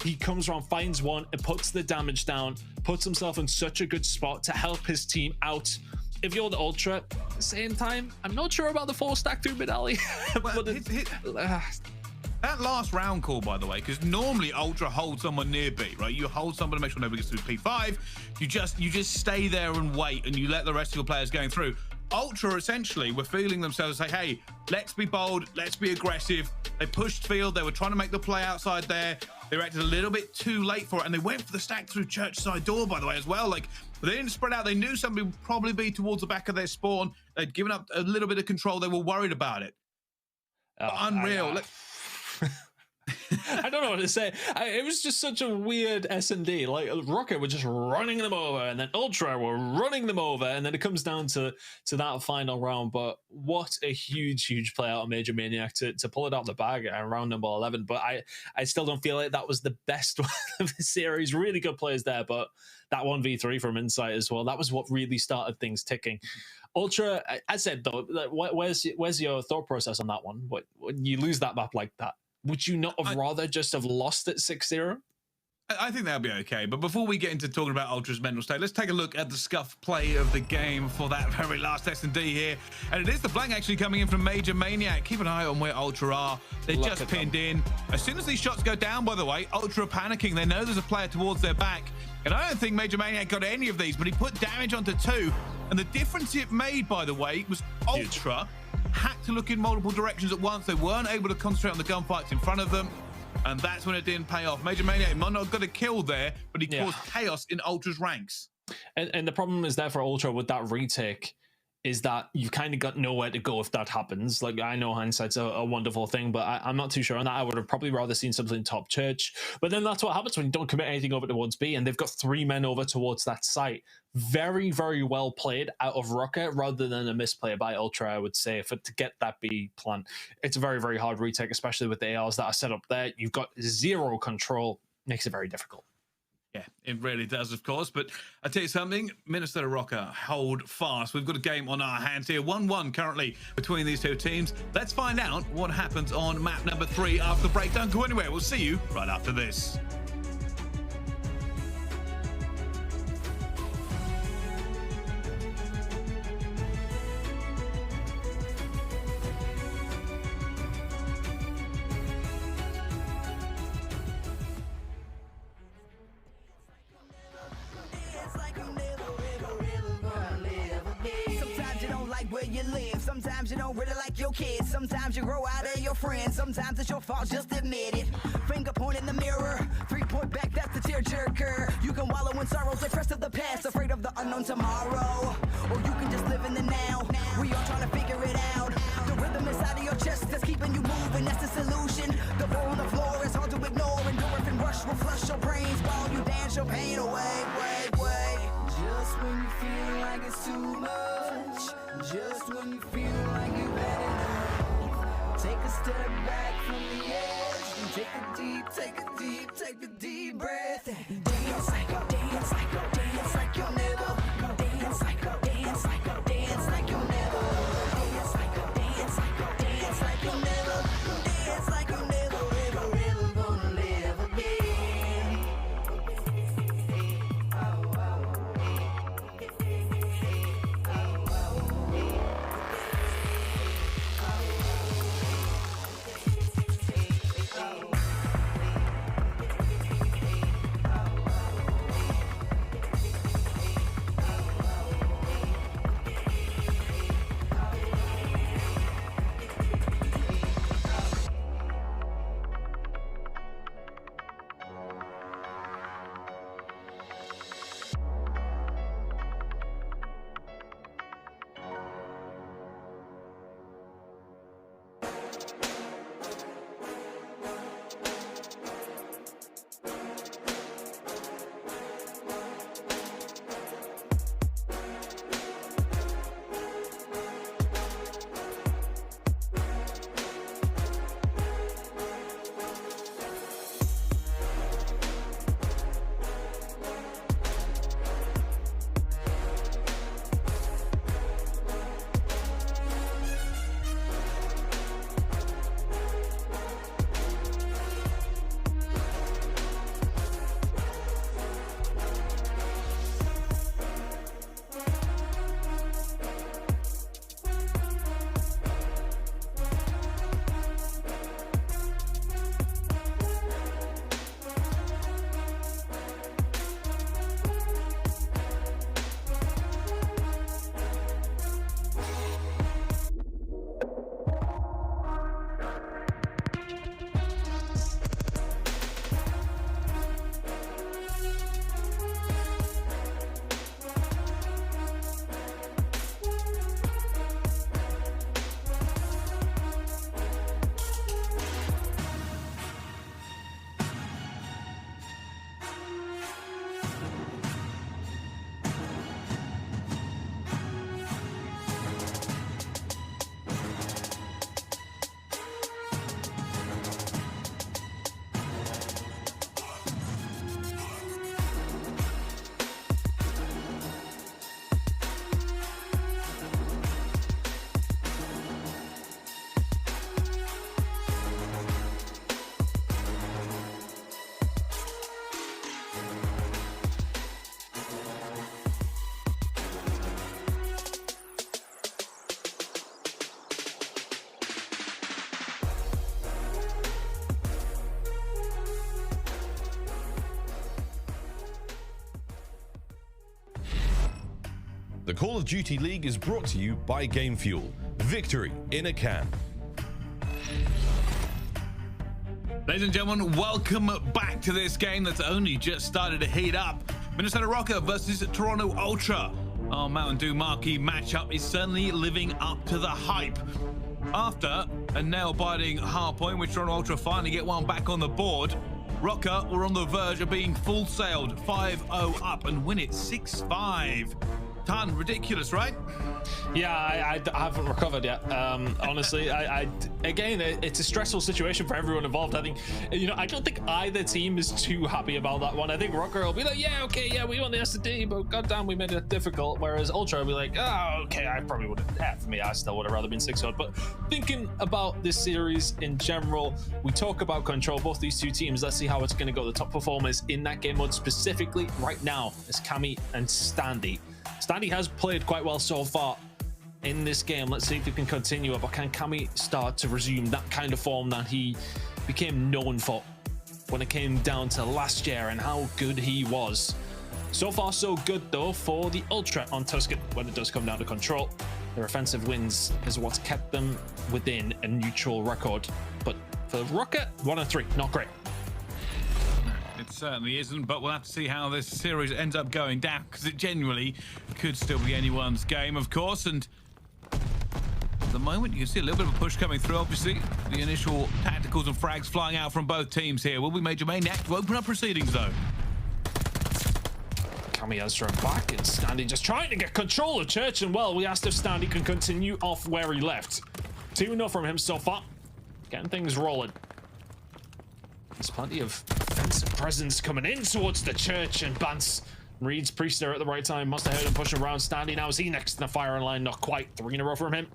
Speaker 7: he comes around, finds one, and puts the damage down, puts himself in such a good spot to help his team out. If you're the Ultra, at the same time, I'm not sure about the 4-stack through mid-alley.
Speaker 6: Well, that last round call, by the way, because normally Ultra hold someone near B, right? You hold someone to make sure nobody gets through P5. You just stay there and wait, and you let the rest of your players going through. Ultra essentially were feeling themselves say, hey, let's be bold, let's be aggressive. They pushed field, they were trying to make the play outside there. They reacted a little bit too late for it, and they went for the stack through church side door, by the way, as well. Like, they didn't spread out. They knew somebody would probably be towards the back of their spawn. They'd given up a little bit of control. They were worried about it. Unreal.
Speaker 7: I don't know what to say. It was just such a weird S&D. Like, Røkkr were just running them over, and then Ultra were running them over, and then it comes down to that final round. But what a huge play out of Major Maniac to pull it out the bag at round number 11. But I still don't feel like that was the best one of the series. Really good plays there, but that 1v3 from Insight as well, that was what really started things ticking. Ultra, I said though, where's your thought process on that one? When you lose that map like that, would you not have rather just have lost at 6-0?
Speaker 6: I think that'll be okay. But before we get into talking about Ultra's mental state, let's take a look at the scuff play of the game for that very last S&D here. And it is the flank actually coming in from Major Maniac. Keep an eye on where Ultra are. They're just pinned in. As soon as these shots go down, by the way, Ultra are panicking. They know there's a player towards their back. And I don't think Major Maniac got any of these, but he put damage onto 2. And the difference it made, by the way, was Ultra had to look in multiple directions at once. They weren't able to concentrate on the gunfights in front of them, and that's when it didn't pay off. Major Maniac might not have got a kill there, but he caused chaos in Ultra's ranks.
Speaker 7: And the problem is there for Ultra with that retake is that you've kind of got nowhere to go if that happens. Like, I know hindsight's a wonderful thing, but I'm not too sure on that. I would have probably rather seen something top church. But then that's what happens when you don't commit anything over towards B, and they've got 3 men over towards that site. Very, very well played out of Røkkr rather than a misplay by Ultra, I would say, to get that B plan. It's a very, very hard retake, especially with the ARs that are set up there. You've got 0 control. Makes it very difficult.
Speaker 6: Yeah, it really does, of course. But I'll tell you something, Minnesota Røkkr hold fast. We've got a game on our hands here. 1-1 currently between these 2 teams. Let's find out what happens on map number 3 after the break. Don't go anywhere. We'll see you right after this.
Speaker 2: like where you live. Sometimes you don't really like your kids. Sometimes you grow out of your friends. Sometimes it's your fault, just admit it. Finger point in the mirror, 3-point back, that's the tearjerker. You can wallow in sorrows like rest of the past, afraid of the unknown tomorrow. Or you can just live in the now. We all trying to figure it out. The rhythm inside of your chest that's keeping you moving, that's the solution. The ball on the floor is hard to ignore. Endorphin rush will flush your brains while you dance your pain away. Just when you feel like it's too much, just when you feel like you've had enough, take a step back from the edge and take a deep breath and dance like you'll never, dance like you'll never, dance like you'll never, dance like you'll never, ever gonna live again.
Speaker 10: The Call of Duty League is brought to you by Game Fuel. Victory in a can.
Speaker 6: Ladies and gentlemen, welcome back to this game that's only just started to heat up. Minnesota Røkkr versus Toronto Ultra. Our Mountain Dew marquee matchup is certainly living up to the hype. After a nail-biting hardpoint, which Toronto Ultra finally get one back on the board, Røkkr were on the verge of being full-sailed, 5-0 up and win it 6-5. Ton, ridiculous, right?
Speaker 7: Yeah, I haven't recovered yet. Honestly, again, it's a stressful situation for everyone involved. I think, I don't think either team is too happy about that one. I think Røkkr will be like, yeah, okay, yeah, we won the SD, but goddamn, we made it difficult. Whereas Ultra will be like, oh, okay, I probably would have, for me, I still would have rather been 6-0. But thinking about this series in general, we talk about control, both these two teams. Let's see how it's going to go. The top performers in that game mode specifically right now is Cammy and Standy. Standy has played quite well so far in this game. Let's see if he can continue it, but can Cammy start to resume that kind of form that he became known for when it came down to last year and how good he was? So far so good though for the Ultra on Tuscan when it does come down to control. Their offensive wins is what's kept them within a neutral record. But for Røkkr, 1-3, not great.
Speaker 6: It certainly isn't, but we'll have to see how this series ends up going down, because it genuinely could still be anyone's game, of course. And at the moment, you can see a little bit of a push coming through. Obviously, the initial tacticals and frags flying out from both teams here. Will be Major Maniac to open up proceedings, though.
Speaker 7: Cammy has thrown back, and Standy just trying to get control of Church. And well, we asked if Standy can continue off where he left. 2-0 from him so far. Getting things rolling. There's plenty of offensive presence coming in towards the Church, and Bance reads Priestahh at the right time. Must have heard him pushing around Standy. Now is he next in the firing line? Not quite. 3 in a row from him.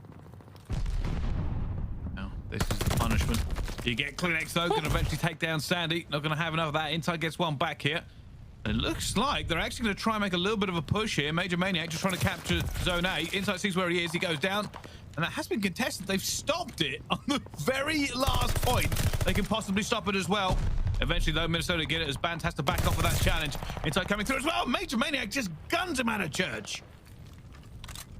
Speaker 6: Now, this is the punishment. You get CleanX, though, can eventually take down Standy. Not going to have enough of that. Inside gets one back here. It looks like they're actually going to try and make a little bit of a push here. Major Maniac just trying to capture Zone A. Inside sees where he is. He goes down. And that has been contested. They've stopped it on the very last point. They can possibly stop it as well. Eventually, though, Minnesota get it as Bance has to back off of that challenge. Inside coming through as well. Major Maniac just guns him out of Church.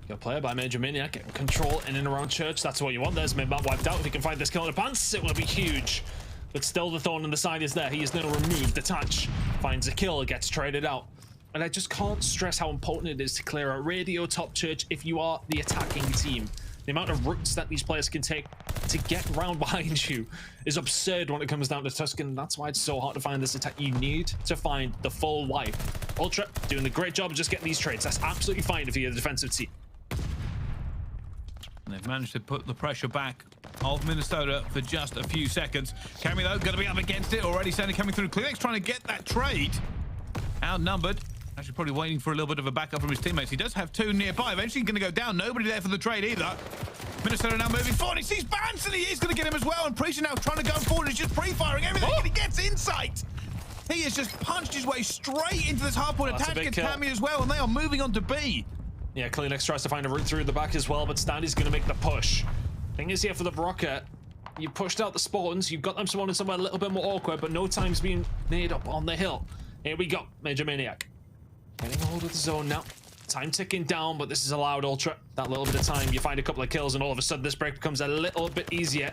Speaker 7: Good player by Major Maniac, getting control in and around Church. That's what you want. There's mid-map wiped out. If he can find this kill on a Bance, it will be huge. But still, the thorn in the side is there. He is now removed. The touch finds a kill, gets traded out. And I just can't stress how important it is to clear out radio top Church if you are the attacking team. The amount of routes that these players can take to get round behind you is absurd when it comes down to Tuscan. That's why it's so hard to find this attack. You need to find the full wipe. Ultra doing a great job of just getting these trades. That's absolutely fine if you're the defensive team.
Speaker 6: And they've managed to put the pressure back of Minnesota for just a few seconds. Cammy, though, going to be up against it. Already Standy coming through. CleanX trying to get that trade. Outnumbered. Actually probably waiting for a little bit of a backup from his teammates. He does have 2 nearby. Eventually going to go down. Nobody there for the trade either. Minnesota now moving forward. He sees Bance and he is going to get him as well. And Priestahh now trying to go forward. He's just pre-firing everything. And he gets insight. He has just punched his way straight into this hardpoint attack against Cammy as well. And they are moving on to B.
Speaker 7: Yeah, CleanX tries to find a route through the back as well, but Standy's going to make the push. Thing is here for the Røkkr, you pushed out the spawns, you've got them spawning somewhere a little bit more awkward, but no time's being made up on the hill. Here we go, Major Maniac. Getting a hold of the zone now. Time ticking down, but this is allowed, Ultra. That little bit of time, you find a couple of kills, and all of a sudden this break becomes a little bit easier.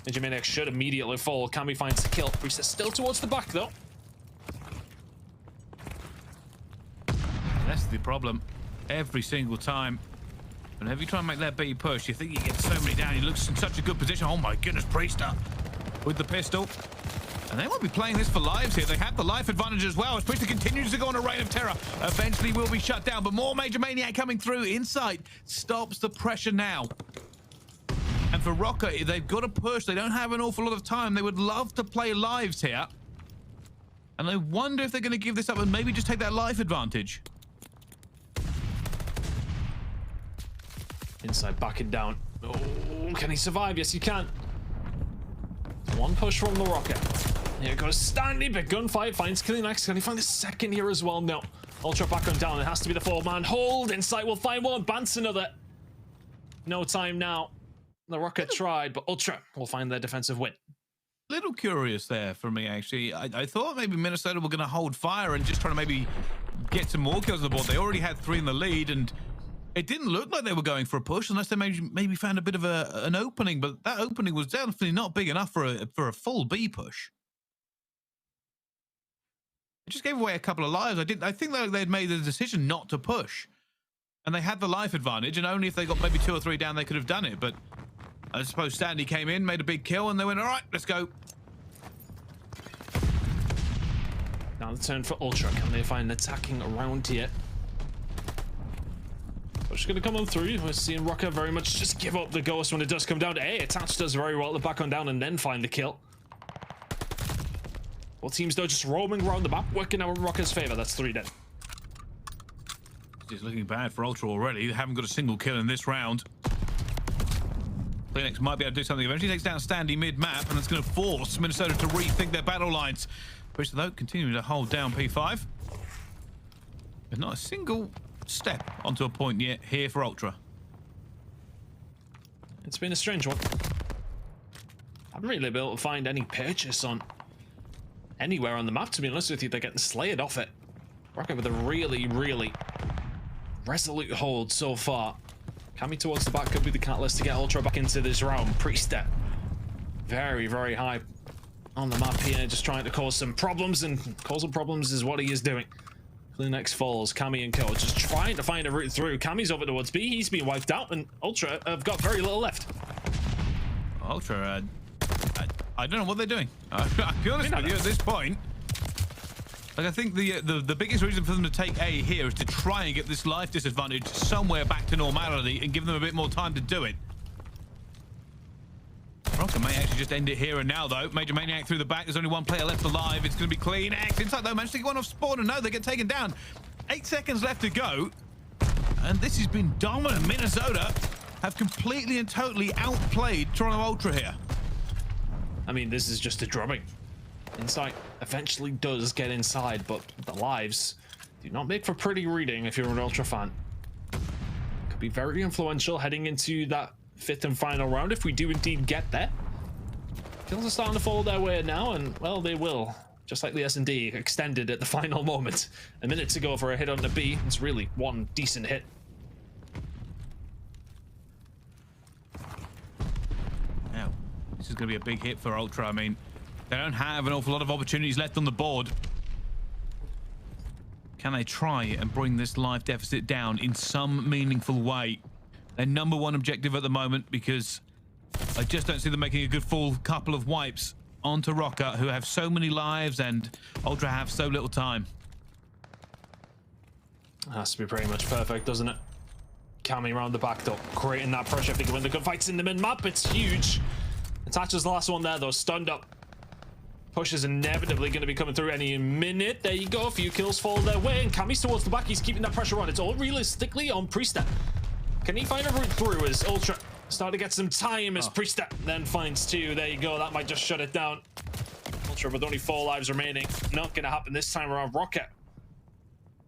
Speaker 7: Major Maniac should immediately fall. Cammy finds the kill. Priestahh still towards the back, though.
Speaker 6: That's the problem. Every single time. Whenever you try and make that B push, you think you get so many down. He looks in such a good position. Oh my goodness, Priestahh with the pistol. And they might be playing this for lives here. They have the life advantage as well as Priestahh continues to go on a reign of terror. Eventually will be shut down, but more Major Maniac coming through. Insight stops the pressure now. And for Røkkr, they've got to push. They don't have an awful lot of time. They would love to play lives here. And I wonder if they're going to give this up and maybe just take that life advantage.
Speaker 7: Inside backing down. Oh, can he survive? Yes, he can. One push from the Røkkr. Here goes Standy. Big gunfight. Finds CleanX. Can he find the second here as well? No. Ultra back on down. It has to be the 4-man hold. Insight will find one. Bance another. No time now. The Røkkr tried, but Ultra will find their defensive win.
Speaker 6: Little curious there for me, actually. I thought maybe Minnesota were going to hold fire and just try to maybe get some more kills on the board. They already had 3 in the lead, and it didn't look like they were going for a push unless they maybe found a bit of an opening, but that opening was definitely not big enough for a full B push. It just gave away a couple of lives. I think they'd made the decision not to push, and they had the life advantage, and only if they got maybe 2 or 3 down they could have done it. But I suppose Standy came in, made a big kill, and they went, all right, let's go.
Speaker 7: Now the turn for Ultra. Can they find attacking around here? Push going to come on through. We're seeing Røkkr very much just give up the ghost when it does come down to A. Attached does very well to back on down and then find the kill. Both teams though just roaming around the map, working out in Røkkr's favor. That's 3 dead.
Speaker 6: It's looking bad for Ultra already. They haven't got a single kill in this round. CleanX might be able to do something. Eventually takes down Standy mid-map, and that's going to force Minnesota to rethink their battle lines. Priestahh, though, continuing to hold down P5. There's not a single step onto a point yet here for Ultra.
Speaker 7: It's been a strange one. Haven't really been able to find any purchase on anywhere on the map, to be honest with you. They're getting slayed off it. Røkkr with a really, really resolute hold so far. Cammy towards the back could be the catalyst to get Ultra back into this round. Priestahh, very, very high on the map here, just trying to cause some problems, and causing problems is what he is doing. CleanX falls, Cammy and Co just trying to find a route through. Cammy's over towards B, he's been wiped out, and Ultra have got very little left.
Speaker 6: Ultra, I don't know what they're doing. I'll be honest with you at this point. Like, I think the biggest reason for them to take A here is to try and get this life disadvantage somewhere back to normality and give them a bit more time to do it. Røkkr may actually just end it here and now, though. Major Maniac through the back. There's only one player left alive. It's going to be CleanX. Inside, though, managed to get one off spawn, and no, they get taken down. 8 seconds left to go. And this has been dominant. Minnesota have completely and totally outplayed Toronto Ultra here.
Speaker 7: I mean, this is just a drubbing. Insight eventually does get inside, but the lives do not make for pretty reading if you're an Ultra fan. Could be very influential heading into that 5th and final round if we do indeed get there. Kills are starting to fall their way now, and well, they will. Just like the S&D extended at the final moment. A minute to go for a hit on the B. It's really one decent hit.
Speaker 6: Now, this is going to be a big hit for Ultra. I mean, they don't have an awful lot of opportunities left on the board. Can they try and bring this life deficit down in some meaningful way? Their number one objective at the moment, because I just don't see them making a good full couple of wipes onto Røkkr, who have so many lives and Ultra have so little time.
Speaker 7: Has to be pretty much perfect, doesn't it? Cammy around the back, though, creating that pressure if they can win the good fights in the mid-map. It's huge. Attaches the last one there, though, stunned up. Push is inevitably going to be coming through any minute. There you go, a few kills fall their way, and Cammy's towards the back. He's keeping that pressure on. It's all realistically on Priestahh. Can he find a route through as Ultra start to get some time as Priestahh then finds 2? There you go, that might just shut it down. Ultra with only 4 lives remaining. Not going to happen this time around. Røkkr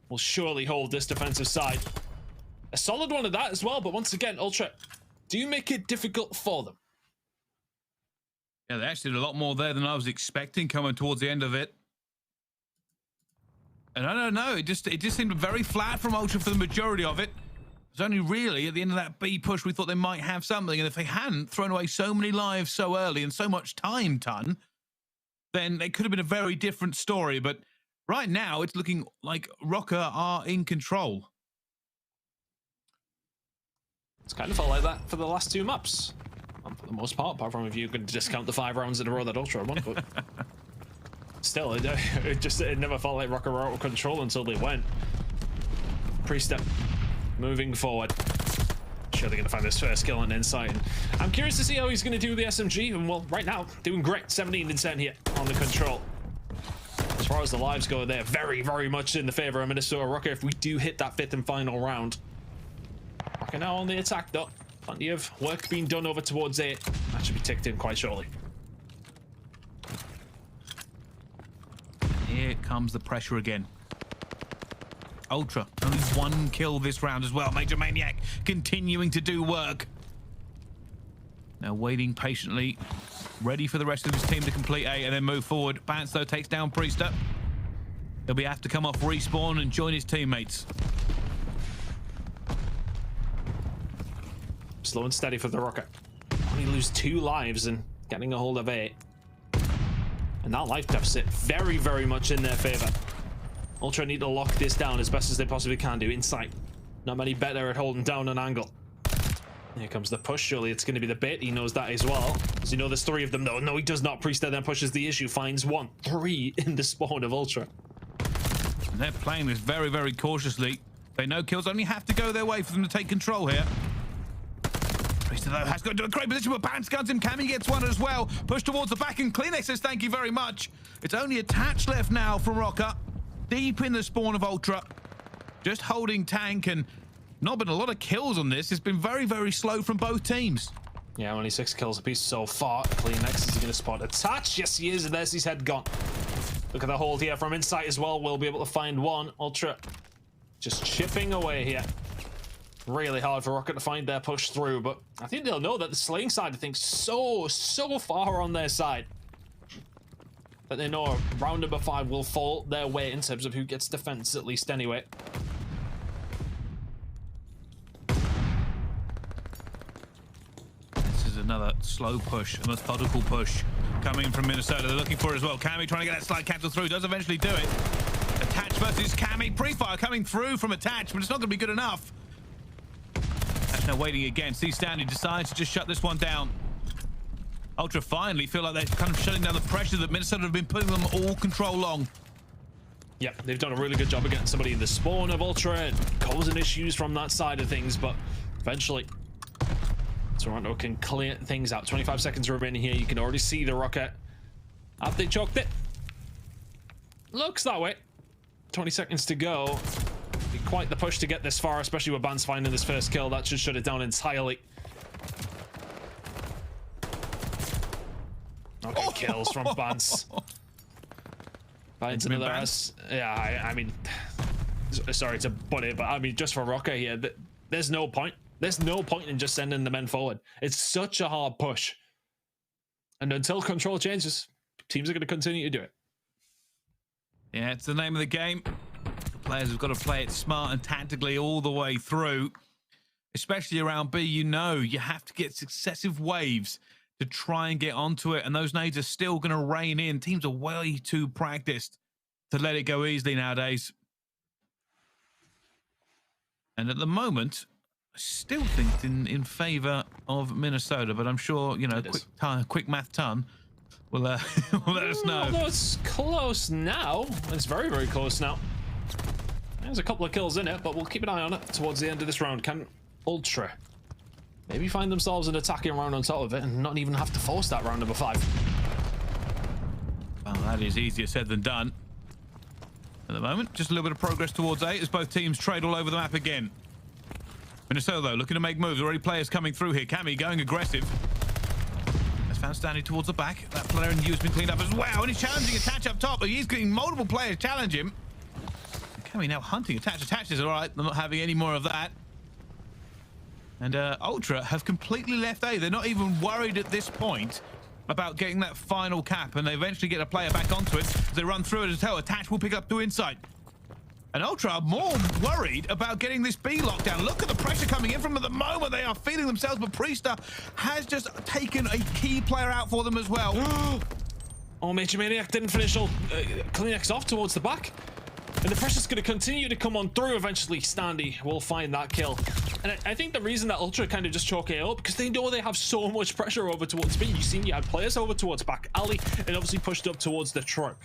Speaker 7: will surely hold this defensive side. A solid one of that as well, but once again, Ultra do make it difficult for them.
Speaker 6: Yeah, they actually did a lot more there than I was expecting coming towards the end of it. And I don't know, it just seemed very flat from Ultra for the majority of it. It was only really at the end of that B push we thought they might have something, and if they hadn't thrown away so many lives so early and so much time, then it could have been a very different story. But right now, it's looking like Røkkr are in control.
Speaker 7: It's kind of felt like that for the last 2 maps. For the most part, apart from if you could discount the 5 rounds in a row that Ultra won, but still, it never felt like Røkkr were out of control until they went. Priestahh moving forward. Sure, they're going to find this first kill on Insight. And I'm curious to see how he's going to do with the SMG. And well, right now, doing great. 17 and 10 here on the control. As far as the lives go, they're very, very much in the favor of Minnesota Røkkr if we do hit that 5th and final round. Røkkr now on the attack, though. Plenty of work being done over towards A. That should be ticked in quite shortly.
Speaker 6: Here comes the pressure again. Ultra, only 1 kill this round as well. Major Maniac continuing to do work. Now waiting patiently, ready for the rest of his team to complete A and then move forward. Bance, though, takes down Priestahh. He'll be have to come off respawn and join his teammates.
Speaker 7: Slow and steady for the Røkkr. Only lose 2 lives and getting a hold of A. And that life deficit very, very much in their favor. Ultra need to lock this down as best as they possibly can do. Insight, not many better at holding down an angle. Here comes the push. Surely it's going to be the bait. He knows that as well. Does he know there's 3 of them though? No, he does not. Priestahh then pushes the issue. Finds 1. 3 in the spawn of Ultra.
Speaker 6: And they're playing this very, very cautiously. They know kills only have to go their way for them to take control here. Priestahh, though, has got into a great position, but Bance guns him. Cammy gets 1 as well. Push towards the back, and CleanX says thank you very much. It's only a touch left now from Røkkr. Deep in the spawn of Ultra. Just holding tank, and not been a lot of kills on this. It's been very, very slow from both teams.
Speaker 7: Yeah, only 6 kills apiece so far. CleanX, is he going to spot a touch? Yes, he is, and there's his head gone. Look at the hold here from Insight as well. We'll be able to find 1. Ultra just chipping away here. Really hard for Røkkr to find their push through, but I think they'll know that the slaying side of things so far on their side that they know round number 5 will fall their way in terms of who gets defense, at least anyway.
Speaker 6: another slow push, a methodical push coming from Minnesota. They're looking for it as well. Cammy trying to get that slide cancel through. Does eventually do it. Attach versus Cammy. Pre-fire coming through from Attach, but it's not going to be good enough. Attach now waiting again. See Standy decides to just shut this one down. Ultra finally feel like they're kind of shutting down the pressure that Minnesota have been putting them all control long.
Speaker 7: Yep, they've done a really good job of getting somebody in the spawn of Ultra and causing issues from that side of things, but eventually Toronto can clear things out. 25 seconds remaining here. You can already see the Røkkr. Have they choked it? Looks that way. 20 seconds to go. Be quite the push to get this far, especially with Bance finding this first kill. That should shut it down entirely. Okay, kills from Bance. Finds another S. Yeah, I mean, sorry to butt it, but I mean, just for Røkkr here, there's no point. There's no point in just sending the men forward. It's such a hard push. And until control changes, teams are going to continue to do it.
Speaker 6: Yeah, it's the name of the game. The players have got to play it smart and tactically all the way through. Especially around B, you know you have to get successive waves to try and get onto it, and those nades are still going to rain in. Teams are way too practiced to let it go easily nowadays. And at the moment, I still think in favor of Minnesota, but I'm sure, you know, quick math ton will, will let us know.
Speaker 7: Although it's close now. It's very, very close now. There's a couple of kills in it, but we'll keep an eye on it towards the end of this round. Can Ultra maybe find themselves an attacking round on top of it and not even have to force that round number 5?
Speaker 6: Well, that is easier said than done. At the moment, just a little bit of progress towards 8 as both teams trade all over the map again. Minnesota, though, looking to make moves. Already players coming through here. Cammy going aggressive. Has found Standy towards the back. That player in U has been cleaned up as well. And he's challenging Attach up top. He's getting multiple players challenge him. And Cammy now hunting Attach. Attach is all right. They're not having any more of that. And Ultra have completely left A. They're not even worried at this point about getting that final cap. And they eventually get a player back onto it. As they run through it as well. Attach will pick up to inside. And Ultra are more worried about getting this B lockdown. Look at the pressure coming in from them at the moment. They are feeling themselves, but Priestahh has just taken a key player out for them as well.
Speaker 7: Oh, Major Maniac didn't finish all CleanX off towards the back. And the pressure's going to continue to come on through eventually. Standy will find that kill. And I think the reason that Ultra kind of just choke it up, because they know they have so much pressure over towards B. You've seen you had players over towards back alley and obviously pushed up towards the truck.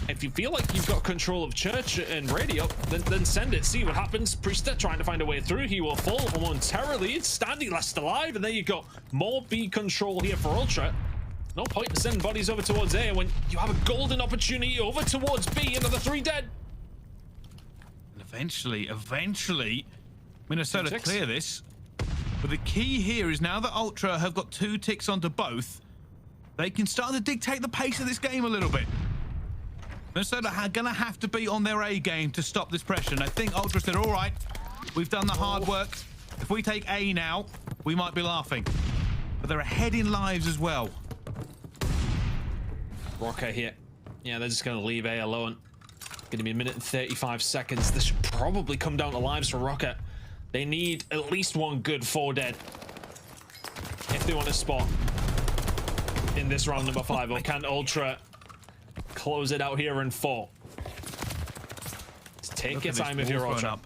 Speaker 7: If you feel like you've got control of church and radio, then send it. See what happens. Priestahh trying to find a way through. He will fall momentarily. It's Standy last alive, and there you go. More B control here for Ultra. No point in sending bodies over towards A when you have a golden opportunity over towards B. Another 3 dead.
Speaker 6: And eventually, Minnesota clear this. But the key here is now that Ultra have got 2 ticks onto both, they can start to dictate the pace of this game a little bit. Minnesota are going to have to be on their A game to stop this pressure. And I think Ultra said, all right, we've done the hard work. If we take A now, we might be laughing. But they're ahead in lives as well.
Speaker 7: Røkkr here. Yeah, they're just going to leave A alone. Going to be a minute and 35 seconds. This should probably come down to lives for Røkkr. They need at least 1 good 4 dead if they want to spot in this round number 5. Or can Ultra close it out here in 4? Just take your time if you're Ultra.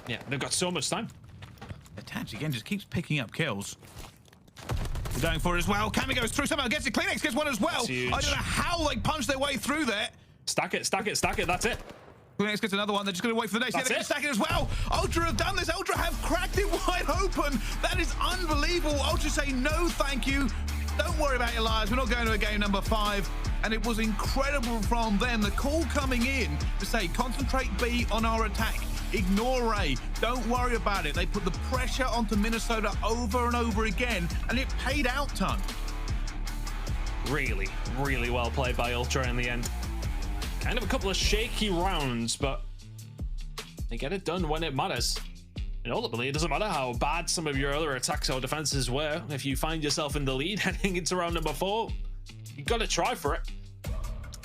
Speaker 7: Yeah, they've got so much time.
Speaker 6: Attach again just keeps picking up kills. They're going for it as well. Cammy goes through, somehow gets it. CleanX gets one as well. I don't know how they punch their way through there.
Speaker 7: Stack it, stack it, stack it. That's it.
Speaker 6: CleanX gets another one. They're just going to wait for the next. Yeah, they can stack it as well. Ultra have done this. Ultra have cracked it wide open. That is unbelievable. Ultra say no thank you. Don't worry about your lives. We're not going to a game number 5. And it was incredible from them. The call coming in to say, concentrate B on our attack. Ignore A. Don't worry about it. They put the pressure onto Minnesota over and over again, and it paid out ton.
Speaker 7: Really, really well played by Ultra in the end. Kind of a couple of shaky rounds, but they get it done when it matters. And ultimately, it doesn't matter how bad some of your other attacks or defenses were. If you find yourself in the lead heading into round number 4, you got to try for it.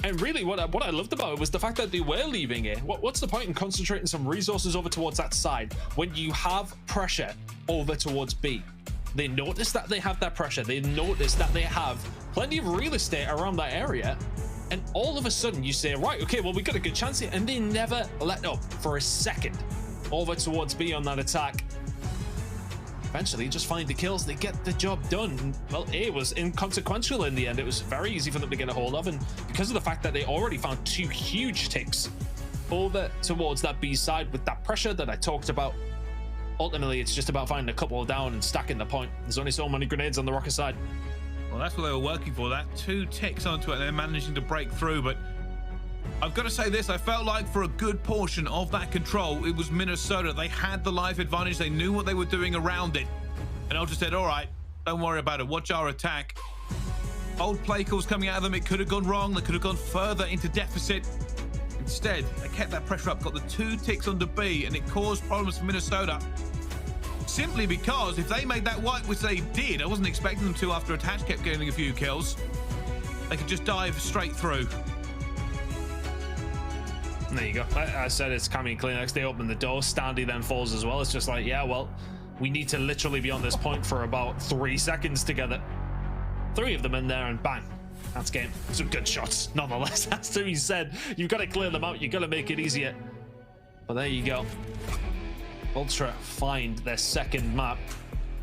Speaker 7: And really, what I loved about it was the fact that they were leaving it. What's the point in concentrating some resources over towards that side when you have pressure over towards B? They notice that they have that pressure. They notice that they have plenty of real estate around that area. And all of a sudden you say, right, okay, well, we got a good chance here. And they never let up for a second over towards B on that attack. Eventually just find the kills. They get the job done. Well, A was inconsequential in the end. It was very easy for them to get a hold of. And because of the fact that they already found 2 huge ticks over towards that B side with that pressure that I talked about, ultimately it's just about finding a couple down and stacking the point. There's only so many grenades on the Røkkr side.
Speaker 6: Well, that's what they were working for. That 2 ticks onto it, and they're managing to break through. But I've got to say this, I felt like for a good portion of that control, it was Minnesota. They had the life advantage. They knew what they were doing around it. And Ultra said, all right, don't worry about it. Watch our attack. Old play calls coming out of them. It could have gone wrong. They could have gone further into deficit. Instead, they kept that pressure up, got the 2 ticks under B, and it caused problems for Minnesota. Simply because if they made that wipe, which they did, I wasn't expecting them to after Attach kept getting a few kills, they could just dive straight through.
Speaker 7: There you go. I said it's Cammy and CleanX. They open the door. Standy then falls as well. It's just like, yeah, well, we need to literally be on this point for about 3 seconds together. 3 of them in there and bang. That's game. Some good shots, nonetheless. That's to be said. You've got to clear them out. You've got to make it easier. But there you go. Ultra find their second map.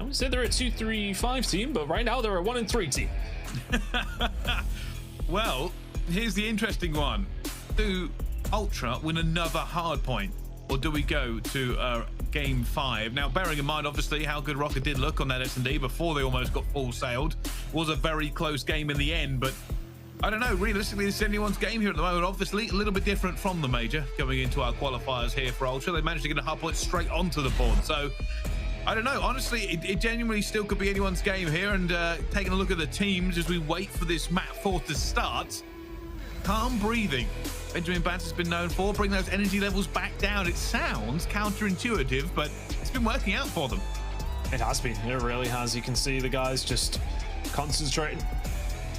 Speaker 7: I would say they're a 2-3-5 team, but right now they're a 1-3 team.
Speaker 6: Well, here's the interesting one. Do Ultra win another hard point, or do we go to game 5? Now, bearing in mind, obviously, how good Røkkr did look on that S&D before they almost got full sailed. Was a very close game in the end, but I don't know. Realistically, this is anyone's game here at the moment. Obviously, a little bit different from the major going into our qualifiers here for Ultra. They managed to get a hard point straight onto the board. So, I don't know. Honestly, it genuinely still could be anyone's game here. And taking a look at the teams as we wait for this map 4 to start. Calm breathing. Benjamin Bance has been known for. Bring those energy levels back down. It sounds counterintuitive, but it's been working out for them.
Speaker 7: It has been. It really has. You can see the guys just concentrating,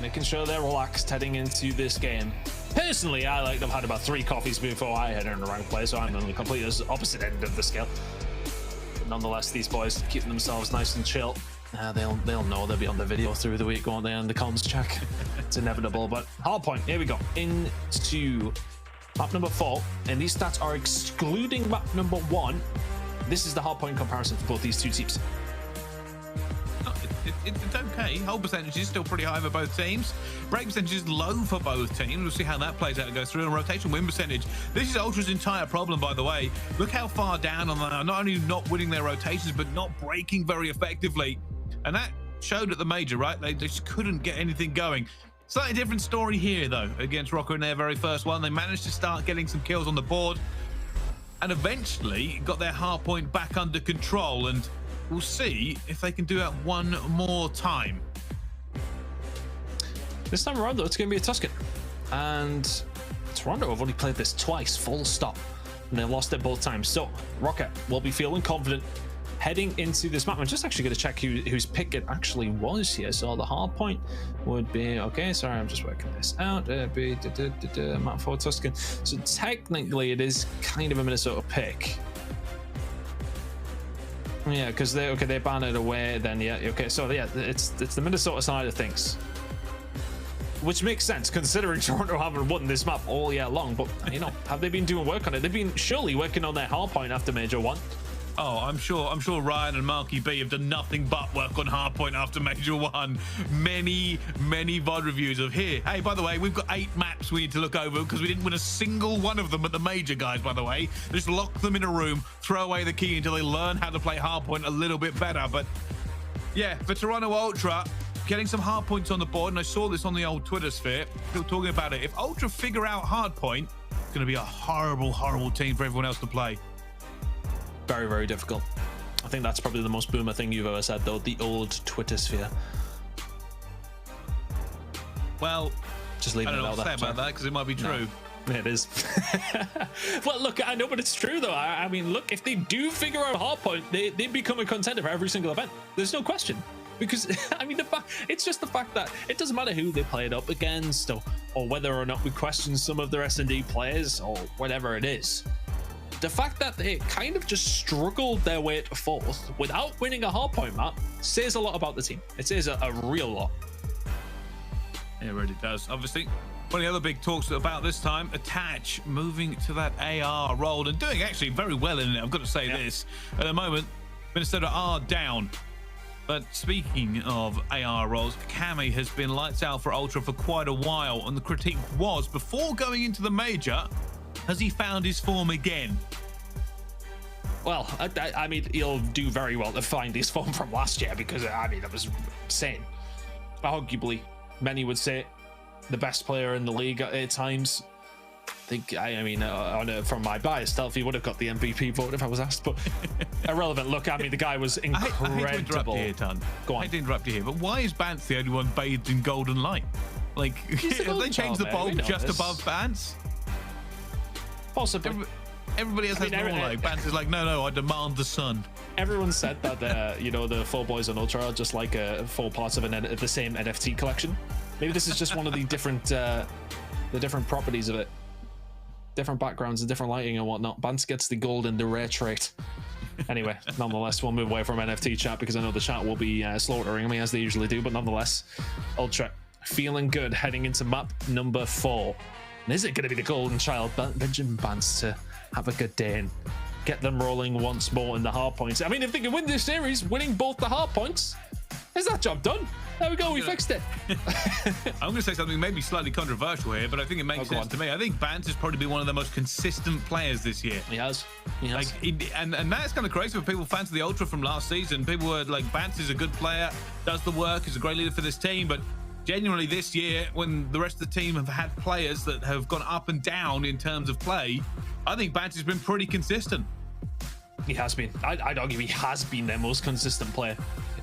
Speaker 7: making sure they're relaxed heading into this game. Personally, I like them had about 3 coffees before I head into rank play, so I'm on the complete opposite end of the scale. But nonetheless, these boys keeping themselves nice and chill. They'll know they'll be on the video through the week, won't they? And the comms check. It's inevitable. But hard point. Here we go into map number 4, and these stats are excluding map number 1. This is the hard point comparison for both these 2 teams.
Speaker 6: It's okay. Hold percentage is still pretty high for both teams. Break percentage is low for both teams. We'll see how that plays out and goes through. And rotation win percentage. This is Ultra's entire problem, by the way. Look how far down on that. Not only not winning their rotations, but not breaking very effectively. And that showed at the major, right? They just couldn't get anything going. Slightly different story here, though, against Røkkr in their very first one. They managed to start getting some kills on the board and eventually got their hard point back under control. And we'll see if they can do that one more time.
Speaker 7: This time around, though, it's going to be a Tuscan. And Toronto have only played this twice, full stop. And they lost it both times. So Røkkr will be feeling confident heading into this map. I'm just actually going to check whose pick it actually was here. So the hard point would be, okay, sorry, I'm just working this out. Map 4 Tuscan. So technically it is kind of a Minnesota pick. Yeah, because they ban it away then. Yeah, okay, so yeah, it's the Minnesota side of things, which makes sense considering Toronto haven't won this map all year long. But you know, have they been doing work on it? They've been surely working on their hard point after Major 1.
Speaker 6: Oh, I'm sure Ryan and Marquee B have done nothing but work on hardpoint after Major 1. Many VOD reviews of here. Hey, by the way, we've got 8 maps we need to look over because we didn't win a single one of them at the major, guys, by the way. Just lock them in a room, throw away the key until they learn how to play hardpoint a little bit better. But yeah, for Toronto Ultra, getting some hardpoints on the board, and I saw this on the old Twitter sphere, people talking about it. If Ultra figure out hardpoint, it's going to be a horrible team for everyone else to play.
Speaker 7: Very, very difficult. I think that's probably the most boomer thing you've ever said, though. The old Twitter sphere.
Speaker 6: Well,
Speaker 7: just leave it
Speaker 6: out there. I don't know what to say about that because it might be true.
Speaker 7: No, it is. Well, look, I know, but it's true though. I mean, look, if they do figure out hardpoint, they become a contender for every single event. There's no question. Because I mean, it's just the fact that it doesn't matter who they play it up against, or whether or not we question some of their S&D players or whatever it is. the fact that they kind of just struggled their way to fourth without winning a hardpoint map says a lot about the team. It says a real lot.
Speaker 6: It really does. Obviously, one of the other big talks about this time, Attach moving to that AR role and doing actually very well in it. I've got to say this. At the moment, Minnesota are down. But speaking of AR roles, Cammy has been lights out for Ultra for quite a while, and the critique was, before going into the major, has he found his form again?
Speaker 7: Well, I mean, he'll do very well to find his form from last year, because, I mean, that was insane. Arguably, many would say the best player in the league at times. I mean, from my bias self, he would have got the MVP vote if I was asked, but irrelevant. Look, I mean, the guy was incredible.
Speaker 6: I hate to interrupt you here, Ton.
Speaker 7: Go on.
Speaker 6: I hate to interrupt you here, but why is Bance the only one bathed in golden light? Like, have they changed the bulb just above Bance?
Speaker 7: Possibly.
Speaker 6: Everybody else has more light. Bance is like, no, I demand the sun.
Speaker 7: Everyone said that, you know, the 4 boys on Ultra are just like 4 parts of the same NFT collection. Maybe this is just one of the different properties of it. Different backgrounds and different lighting and whatnot. Bance gets the gold and the rare trait. Anyway, nonetheless, we'll move away from NFT chat because I know the chat will be slaughtering me as they usually do, but nonetheless, Ultra feeling good heading into map number 4. And is it going to be the golden child, Benjamin Bance, to have a good day and get them rolling once more in the hard points? I mean, if they can win this series, winning both the hard points, is that job done? There we go, we fixed it.
Speaker 6: I'm going to say something maybe slightly controversial here, but I think it makes sense to me. I think Bance has probably been one of the most consistent players this year.
Speaker 7: He has.
Speaker 6: Like, and that's kind of crazy for people fans of the Ultra from last season. People were like, Bance is a good player, does the work, is a great leader for this team, but genuinely this year, when the rest of the team have had players that have gone up and down in terms of play, I think Bance has been pretty consistent.
Speaker 7: He has been. I'd argue he has been their most consistent player.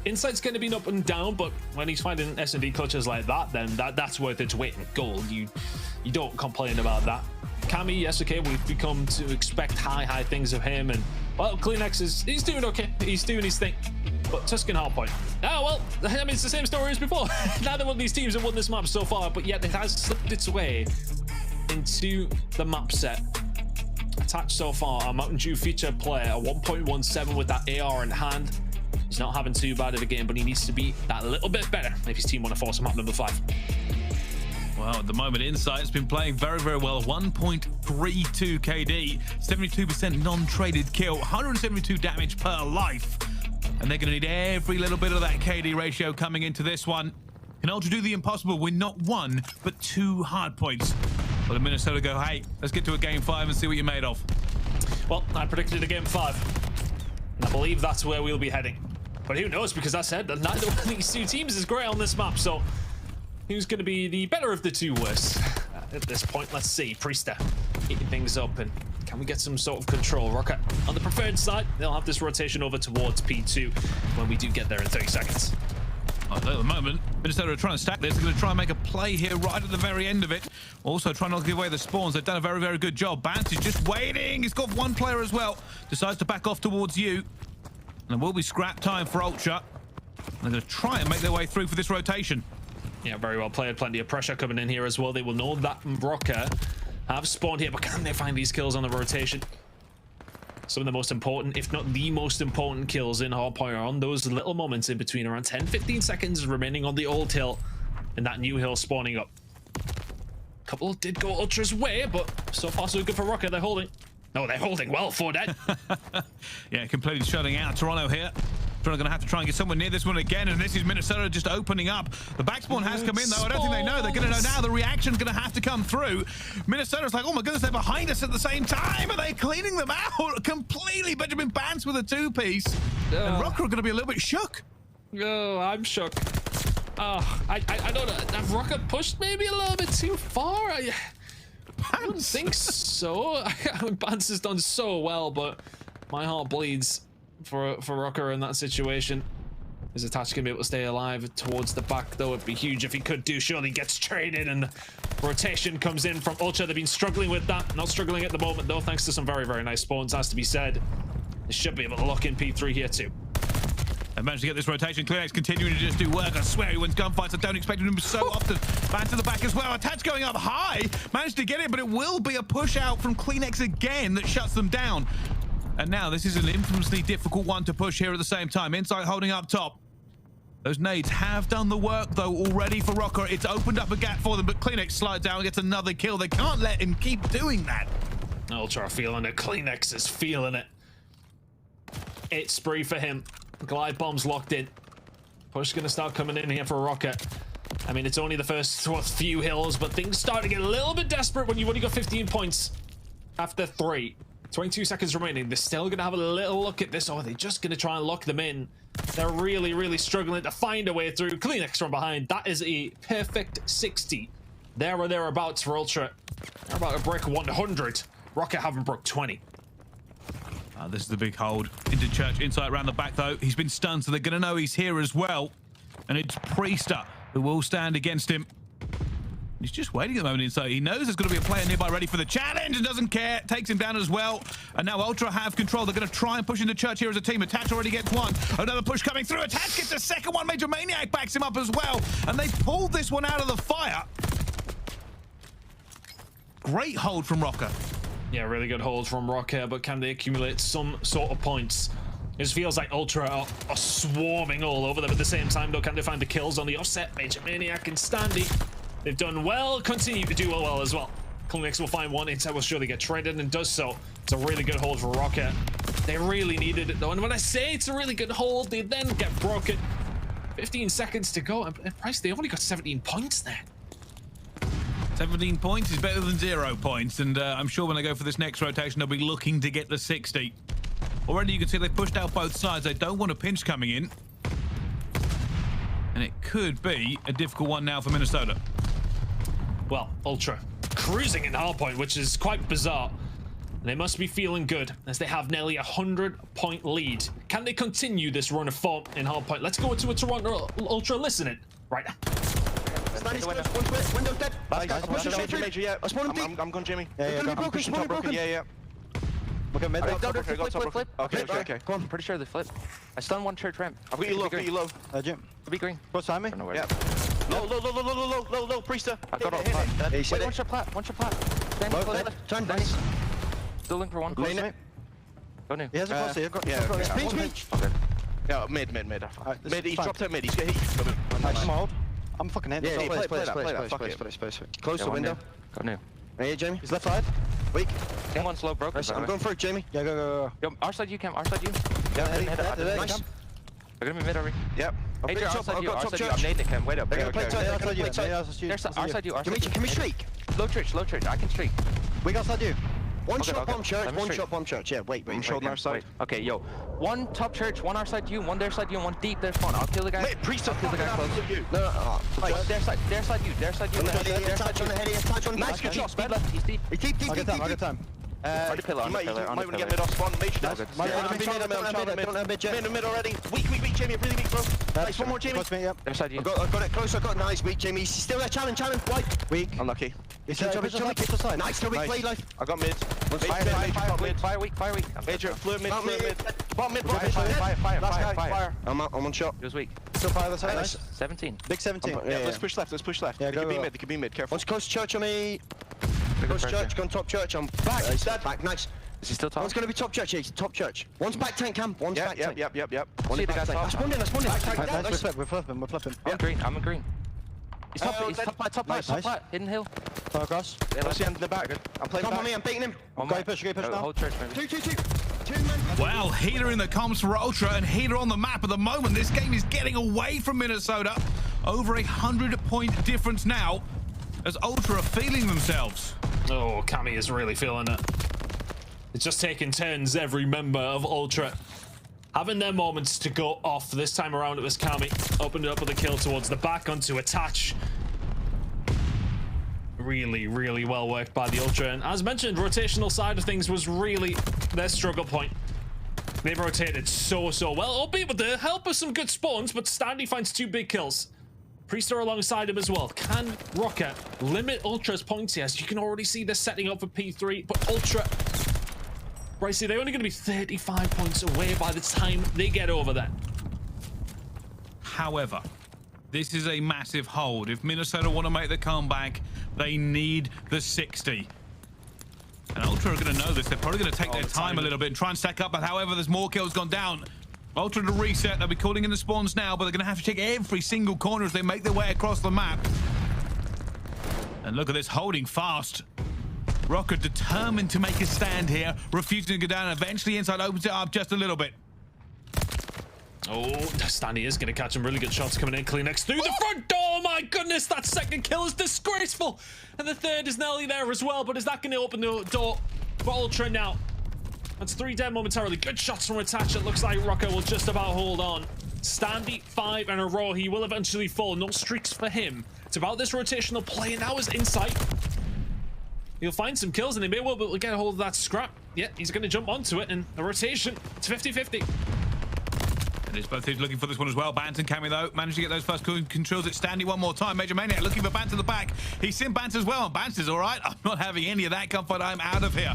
Speaker 7: Insight's going to be up and down, but when he's finding S&D clutches like that, then that's worth its weight in gold. You don't complain about that. Cammy, yes, okay, we've become to expect high things of him, and well, CleanX he's doing okay. He's doing his thing. But Tuscan hardpoint. Oh, well, I mean, it's the same story as before. Neither one of these teams have won this map so far, but yet it has slipped its way into the map set. Attached so far, a Mountain Dew featured player, a 1.17 with that AR in hand. He's not having too bad of a game, but he needs to be that little bit better if his team want to force him up number 5.
Speaker 6: Well, at the moment, Insight's been playing very, very well. 1.32 KD, 72% non-traded kill, 172 damage per life. And they're going to need every little bit of that KD ratio coming into this one. Can Ultra do the impossible, win not 1, but 2 hard points? Well, the Minnesota go, hey, let's get to a game 5 and see what you're made of.
Speaker 7: Well, I predicted a game 5. And I believe that's where we'll be heading. But who knows, because I said that neither one of these 2 teams is great on this map, so who's going to be the better of the 2 worst at this point? Let's see. Priestahh eating things up, and can we get some sort of control? Røkkr on the preferred side. They'll have this rotation over towards P2 when we do get there in 30 seconds.
Speaker 6: At the moment, Minnesota are trying to stack this. They're going to try and make a play here right at the very end of it. Also trying not to give away the spawns. They've done a very, very good job. Bance is just waiting. He's got 1 player as well. Decides to back off towards you. And there will be scrap time for Ultra. They're going to try and make their way through for this rotation.
Speaker 7: Yeah, very well played. Plenty of pressure coming in here as well. They will know that Røkkr have spawned here, but can they find these kills on the rotation? Some of the most important, if not the most important kills in hardpoint are on those little moments in between, around 10-15 seconds remaining on the old hill and that new hill spawning up. A couple did go Ultra's way, but so far so good for Røkkr. They're holding. No, they're holding well for dead.
Speaker 6: Yeah, completely shutting out Toronto here. Toronto going to have to try and get somewhere near this one again, and this is Minnesota just opening up. The backspawn has come in, though. I don't think they know. They're going to know now. The reaction's going to have to come through. Minnesota's like, oh my goodness, they're behind us at the same time. Are they cleaning them out completely? Benjamin Bance with a 2-piece. And Røkkr are going to be a little bit shook.
Speaker 7: Oh, I'm shook. Oh, I don't know. Have Røkkr pushed maybe a little bit too far? I don't think so. Bance has done so well, but my heart bleeds for Røkkr in that situation. Is Attach gonna be able to stay alive towards the back, though? It'd be huge if he could do. Surely gets traded, and rotation comes in from Ultra. They've been struggling with that. Not struggling at the moment, though, thanks to some very, very nice spawns, has to be said. They should be able to lock in P3 here, too.
Speaker 6: They managed to get this rotation. CleanX continuing to just do work. I swear he wins gunfights. I don't expect him to so often. Bance to the back as well. Attach going up high. Managed to get it, but it will be a push out from CleanX again that shuts them down. And now this is an infamously difficult one to push here at the same time. Insight holding up top. Those nades have done the work, though, already for Røkkr. It's opened up a gap for them, but CleanX slides down and gets another kill. They can't let him keep doing that.
Speaker 7: Ultra are feeling it. CleanX is feeling it. It's spree for him. Glide bomb's locked in. Push gonna start coming in here for Røkkr. I mean, it's only the first few hills, but things start to get a little bit desperate when you've only got 15 points after 3. 22 seconds remaining. They're still gonna have a little look at this. Oh, they're just gonna try and lock them in. They're really, really struggling to find a way through. CleanX from behind. That is a perfect 60. There or thereabouts for Ultra. They're about to break 100. Røkkr haven't broke 20.
Speaker 6: This is the big hold into Church. Insight around the back, though. He's been stunned, so they're going to know he's here as well. And it's Priestahh who will stand against him. He's just waiting at the moment inside. He knows there's going to be a player nearby ready for the challenge and doesn't care. Takes him down as well. And now Ultra have control. They're going to try and push into Church here as a team. Attach already gets one. Another push coming through. Attach gets a second one. Major Maniac backs him up as well. And they pulled this one out of the fire. Great hold from Røkkr.
Speaker 7: Yeah, really good hold from Røkkr, but can they accumulate some sort of points? It just feels like Ultra are swarming all over them at the same time, though. Can they find the kills on the offset? Major Maniac and Standy. They've done well, continue to do well as well. CleanX will find one. Insight will surely get traded and does so. It's a really good hold for Røkkr. They really needed it, though. And when I say it's a really good hold, they then get broken. 15 seconds to go. And Price, they only got 17 points there.
Speaker 6: 17 points is better than 0 points, and I'm sure when they go for this next rotation, they'll be looking to get the 60. Already you can see they've pushed out both sides. They don't want a pinch coming in. And it could be a difficult one now for Minnesota.
Speaker 7: Well, Ultra cruising in hardpoint, which is quite bizarre. They must be feeling good as they have nearly a 100-point lead. Can they continue this run of form in hardpoint? Let's go into a Toronto Ultra listening right now.
Speaker 8: Standy's close, one's window dead.
Speaker 11: Guys, I'm pushing major, yeah. I'm going Jimmy.
Speaker 8: Yeah,
Speaker 11: I'm pushing top broken, yeah.
Speaker 8: Okay, mid.
Speaker 9: Flip.
Speaker 11: Okay.
Speaker 9: Go on, pretty sure they flip. I stunned one church ramp.
Speaker 11: I've got you low,
Speaker 8: Jim.
Speaker 9: Be green.
Speaker 8: Close behind me?
Speaker 11: Yeah. Low, Priestahh.
Speaker 9: I got off. Wait, one shot plat. Stand
Speaker 8: Low,
Speaker 9: close
Speaker 8: dead.
Speaker 9: left.
Speaker 8: Turn, nice.
Speaker 9: Still looking for one.
Speaker 8: Lane it.
Speaker 9: Go new.
Speaker 8: He has a cross here. Pinch.
Speaker 9: Okay.
Speaker 11: Yeah, mid. Mid, he's dropped out mid, he's gonna hit you.
Speaker 8: Nice. I'm fucking head.
Speaker 11: Yeah, play that.
Speaker 8: Space. Close the window.
Speaker 9: Go new.
Speaker 8: Hey, Jamie. He's left side. Weak.
Speaker 9: One slow broken.
Speaker 8: I'm going for it, Jamie. Yeah, go.
Speaker 9: Yo, our side you, Cam. Our side you.
Speaker 8: Yeah,
Speaker 9: Nice. They're gonna be mid already.
Speaker 11: Yep.
Speaker 9: Hey,
Speaker 8: I've
Speaker 9: our side you.
Speaker 8: got
Speaker 9: I'm
Speaker 8: top
Speaker 9: nading it, Cam. Wait up.
Speaker 8: They're gonna play tight.
Speaker 9: Our side you.
Speaker 8: Can we streak?
Speaker 9: Low church. I can streak.
Speaker 8: We got side you. One
Speaker 9: Okay,
Speaker 8: shot
Speaker 9: okay.
Speaker 8: bomb church,
Speaker 9: Let me
Speaker 8: one
Speaker 9: streak.
Speaker 8: shot bomb church. Yeah, wait.
Speaker 11: I'm showing our side.
Speaker 9: Okay, yo. One top church, one our side you, one their side you, and one deep their spawn. I'll kill the guy.
Speaker 11: Mate, Priestahh
Speaker 9: Kill the guy close.
Speaker 8: No.
Speaker 9: Like, their side you.
Speaker 8: Touch on the head, touch on the
Speaker 11: Nice, good shot,
Speaker 9: Speed left, he's deep.
Speaker 8: Deep.
Speaker 9: On the pillar,
Speaker 11: You might want to get mid off spawn, major does. Mid already. Weak, Jamie, really weak, bro. Nice, one more, Jamie.
Speaker 9: Their side you.
Speaker 8: I've got it close, I got nice, weak, Jamie. He's still there, challenge, white. Weak.
Speaker 11: Unlucky.
Speaker 8: Nice, still weak, play life.
Speaker 11: I got mid.
Speaker 9: Fire weak.
Speaker 11: Major, fluid mid. Bottom mid,
Speaker 9: Fire.
Speaker 8: I'm on shot.
Speaker 9: He was weak.
Speaker 8: Still fire the side.
Speaker 11: Nice.
Speaker 9: 17.
Speaker 8: Big 17.
Speaker 11: Yeah, let's push left.
Speaker 8: Yeah,
Speaker 11: They could be mid, careful.
Speaker 8: One's close church on me. Close church, gone top church. I'm back. Back, nice.
Speaker 9: Is he still top?
Speaker 8: One's gonna be top church, yeah, top church. One's back tank cam, one's back tank.
Speaker 11: Yep.
Speaker 9: See the guy top.
Speaker 8: I spawned in. Nice. We're flipping.
Speaker 9: I'm in green. He's top plat. Hidden hill.
Speaker 8: Far across.
Speaker 11: Let's end in the back. I'm playing
Speaker 8: Come on
Speaker 11: back.
Speaker 8: me, I'm beating him. Go push now.
Speaker 9: Hold church, maybe.
Speaker 8: 2. 2 men.
Speaker 6: Well, HyDra in the comms for Ultra and HyDra on the map at the moment. This game is getting away from Minnesota. Over 100-point difference now as Ultra are feeling themselves.
Speaker 7: Oh, Cammy is really feeling it. It's just taking turns, every member of Ultra having their moments to go off. This time around it was Cammy. Opened it up with a kill towards the back onto Attach. Really well worked by the Ultra. And as mentioned, rotational side of things was really their struggle point. They've rotated so well, albeit with the help of some good spawns, but Standy finds 2 big kills. Priestahh alongside him as well. Can Røkkr limit Ultra's points here? As you can already see they're setting up for P3, but Ultra, Brycey, they're only going to be 35 points away by the time they get over there.
Speaker 6: However, this is a massive hold. If Minnesota want to make the comeback, they need the 60. And Ultra are going to know this. They're probably going to take their time a little bit and try and stack up. But however, there's more kills gone down. Ultra to reset. They'll be calling in the spawns now, but they're going to have to check every single corner as they make their way across the map. And look at this, holding fast. Røkkr determined to make a stand here, refusing to go down. Eventually, Inside opens it up just a little bit.
Speaker 7: Oh, Standy is going to catch some really good shots coming in. CleanX through the front door. My goodness, that second kill is disgraceful. And the third is nearly there as well. But is that going to open the door for Ultra now? That's 3 dead momentarily. Good shots from Attach. It looks like Røkkr will just about hold on. Standy 5 in a row. He will eventually fall. No streaks for him. It's about this rotational play. And now is Insight. He'll find some kills and he may well be able to get a hold of that scrap. Yeah, he's going to jump onto it. And the rotation, it's 50-50.
Speaker 6: And it's both teams looking for this one as well. Bance and Cammy, though, managed to get those first controls at Standy one more time. Major Maniac looking for Bance at the back. He's seen Bance as well. And Bance is all right. I'm not having any of that comfort. I'm out of here.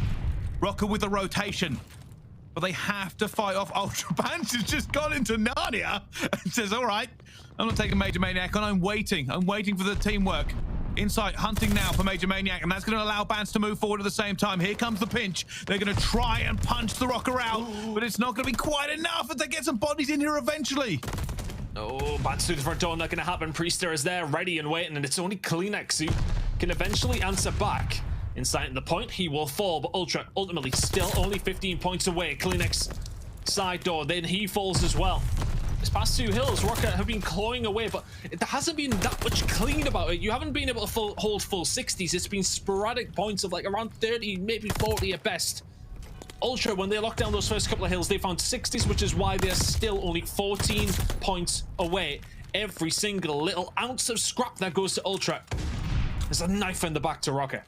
Speaker 6: Røkkr with the rotation. But they have to fight off Ultra. Bance has just gone into Narnia and says, all right, I'm not taking Major Maniac on. I'm waiting. I'm waiting for the teamwork. Insight hunting now for Major Maniac, and that's going to allow Bance to move forward at the same time. Here comes the pinch. They're going to try and punch the Røkkr out, but it's not going to be quite enough as they get some bodies in here eventually.
Speaker 7: Oh, Bance through the front door, not going to happen. Priestahh is there, ready and waiting, and it's only CleanX who can eventually answer back. Insight in the point, he will fall, but Ultra ultimately still only 15 points away. CleanX side door, then he falls as well. This past 2 hills, Røkkr have been clawing away, but there hasn't been that much clean about it. You haven't been able to hold full 60s. It's been sporadic points of like around 30, maybe 40 at best. Ultra, when they locked down those first couple of hills, they found 60s, which is why they're still only 14 points away. Every single little ounce of scrap that goes to Ultra. There's a knife in the back to Røkkr.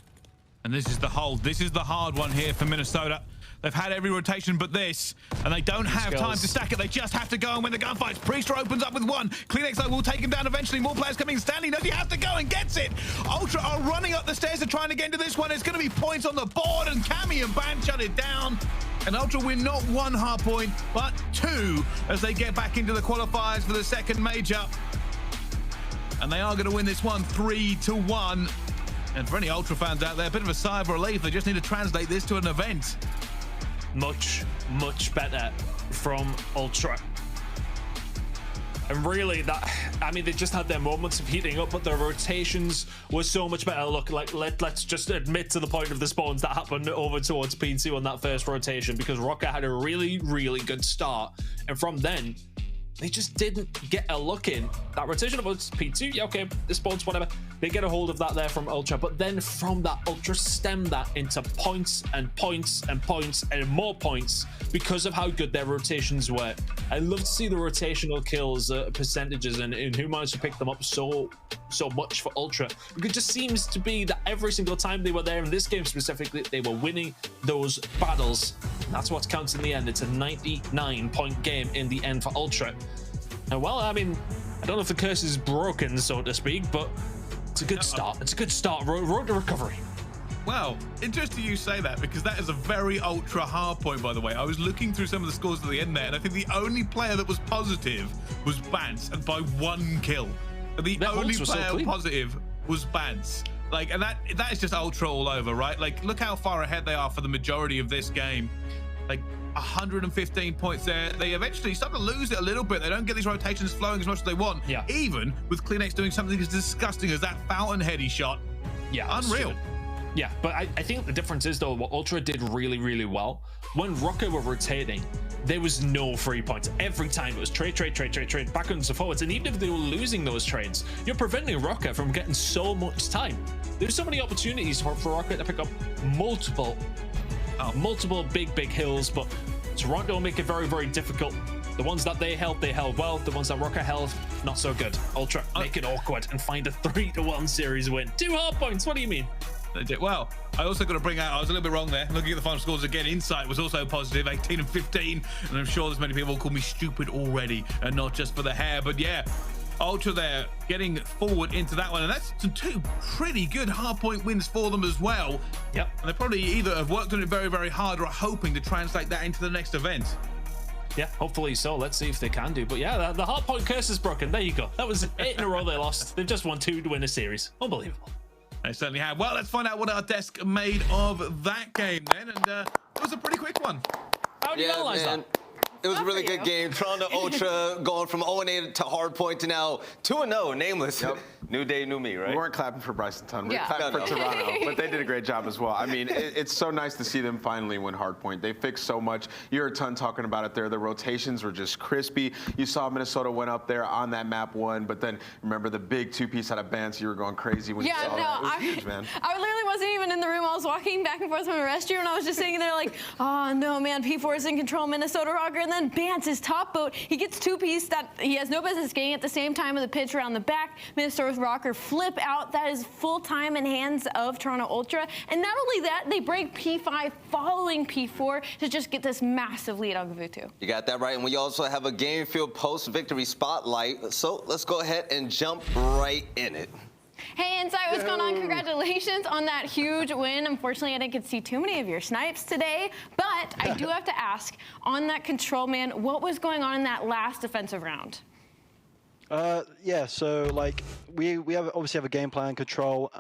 Speaker 6: And this is the hold. This is the hard one here for Minnesota. They've had every rotation but this, and they don't have time to stack it. They just have to go and win the gunfights. Priestahh opens up with 1. CleanX will take him down eventually. More players coming. Standy knows he has to go and gets it. Ultra are running up the stairs and trying to get into this one. It's going to be points on the board, and Cammy and Bance shut it down. And Ultra win not 1 hard point, but 2 as they get back into the qualifiers for the second major. And they are going to win this one 3-1. And for any Ultra fans out there, a bit of a sigh of relief. They just need to translate this to an event.
Speaker 7: Much better from Ultra. And really, I mean, they just had their moments of heating up, but their rotations were so much better. Look, like let's just admit to the point of the spawns that happened over towards P2 on that first rotation, because Røkkr had a really good start, and from then they just didn't get a look in. That rotation about P2, yeah, okay, the spawns, whatever. They get a hold of that there from Ultra, but then from that, Ultra stemmed that into points and points and points and more points because of how good their rotations were. I love to see the rotational kills percentages and who managed to pick them up so much for Ultra. It just seems to be that every single time they were there, in this game specifically, they were winning those battles. That's what counts in the end. It's a 99-point game in the end for Ultra. And well, I mean, I don't know if the curse is broken, so to speak, but it's a good start. It's a good start. Road to recovery.
Speaker 6: Well, interesting you say that, because that is a very Ultra hard point, by the way. I was looking through some of the scores at the end there, and I think the only player that was positive was Bance, and by 1 kill. The only player positive was Bance. Like, and that is just Ultra all over, right? Like, look how far ahead they are for the majority of this game. Like, 115 points there. They eventually start to lose it a little bit. They don't get these rotations flowing as much as they want. Yeah. Even with CleanX doing something as disgusting as that fountainhead he shot. Yeah. Unreal.
Speaker 7: Yeah, but I think the difference is, though, what Ultra did really well, when Røkkr were rotating, there was no free points. Every time it was trade, backwards and forwards. And even if they were losing those trades, you're preventing Røkkr from getting so much time. There's so many opportunities for Røkkr to pick up multiple big hills, but Toronto make it very difficult. The ones that they held well. The ones that Røkkr held, not so good. Ultra make it awkward and find a 3-1 series win. 2 hard points, what do you mean?
Speaker 6: Well, I also got to bring out, I was a little bit wrong there. Looking at the final scores again, Insight was also positive, 18 and 15. And I'm sure there's many people who call me stupid already, and not just for the hair. But yeah, Ultra there getting forward into that one. And that's 2 pretty good hardpoint wins for them as well. Yep. And they probably either have worked on it very hard or are hoping to translate that into the next event.
Speaker 7: Yeah, hopefully so. Let's see if they can do. But yeah, the hardpoint curse is broken. There you go. That was 8 in a row they lost. They've just won 2 to win a series. Unbelievable.
Speaker 6: They certainly have. Well, let's find out what our desk made of that game then. And it was a pretty quick one.
Speaker 7: How do you analyze that?
Speaker 3: It was a really good game. Toronto Ultra going from 0-8 to hardpoint to now 2-0, nameless.
Speaker 4: Yep.
Speaker 3: New day, new me, right?
Speaker 4: We weren't clapping for Bryson Ton. We were
Speaker 5: Yeah.
Speaker 4: clapping for Toronto, but they did a great job as well. I mean, it's so nice to see them finally win hardpoint. They fixed so much. You heard Ton talking about it there. The rotations were just crispy. You saw Minnesota went up there on that map 1, but then remember the big 2-piece out of Bance. You were going crazy when you saw that. It was huge, man.
Speaker 5: I literally wasn't even in the room. I was walking back and forth from the restroom, and I was just sitting there like, oh no, man, P4 is in control, Minnesota Røkkr, and then Bance is top boat. He gets 2-piece that he has no business getting at the same time of the pitch around the back. Minnesota Røkkr flip out. That is full time in hands of Toronto Ultra. And not only that, they break P5 following P4 to just get this massive lead on Gavutu.
Speaker 3: You got that right. And we also have a game field post-victory spotlight. So let's go ahead and jump right in it.
Speaker 5: Hey, Insight, what's going on? Congratulations on that huge win. Unfortunately, I didn't get to see too many of your snipes today, but I do have to ask, on that control, man, what was going on in that last defensive round?
Speaker 8: Yeah, so like we obviously have a game plan control.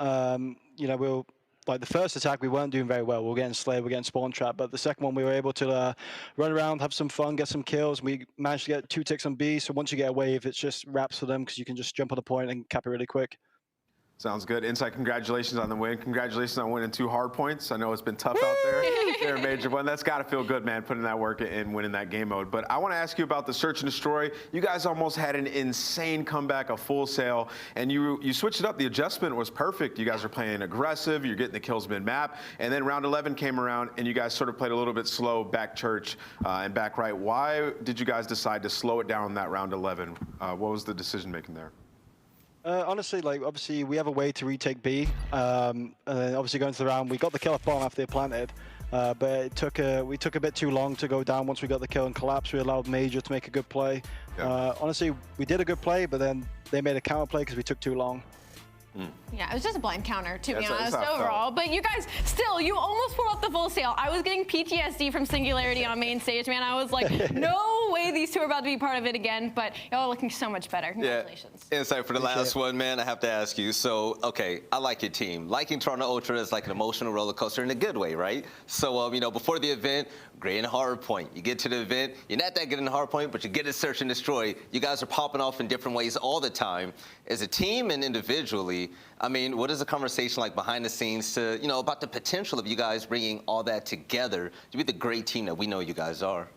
Speaker 8: You know, we'll like the first attack we weren't doing very well. We were getting slayed, we were getting spawn trapped, but the second one we were able to run around, have some fun, get some kills. We managed to get 2 ticks on B, so once you get a wave, it's just wraps for them because you can just jump on the point and cap it really quick.
Speaker 4: Sounds good. Insight, congratulations on the win. Congratulations on winning 2 hard points. I know it's been tough out there. They're a major one. That's got to feel good, man, putting that work in, winning that game mode. But I want to ask you about the search and destroy. You guys almost had an insane comeback, a full sale, and you switched it up. The adjustment was perfect. You guys are playing aggressive. You're getting the kills mid-map. And then round 11 came around, and you guys sort of played a little bit slow back church and back right. Why did you guys decide to slow it down that round 11? What was the decision making there?
Speaker 8: Honestly, like obviously we have a way to retake B, and then obviously going to the round, we got the kill off bomb after they planted, but we took a bit too long to go down. Once we got the kill and collapse, we allowed Major to make a good play. Yeah. Honestly, we did a good play, but then they made a counter play because we took too long.
Speaker 5: Yeah, it was just a blind counter, to be honest, overall. But you guys, still, you almost pulled off the full sale. I was getting PTSD from Singularity on main stage, man. I was like, no way these two are about to be part of it again, but y'all are looking so much better. Congratulations.
Speaker 3: Yeah. Insight for the last one, man, I have to ask you. So, okay, I like your team. Liking Toronto Ultra is like an emotional roller coaster in a good way, right? So, you know, before the event, great in hard point. You get to the event, you're not that good in hard point, but you get a search and destroy. You guys are popping off in different ways all the time. As a team and individually, I mean, what is the conversation like behind the scenes to, you know, about the potential of you guys bringing all that together to be the great team that we know you guys are?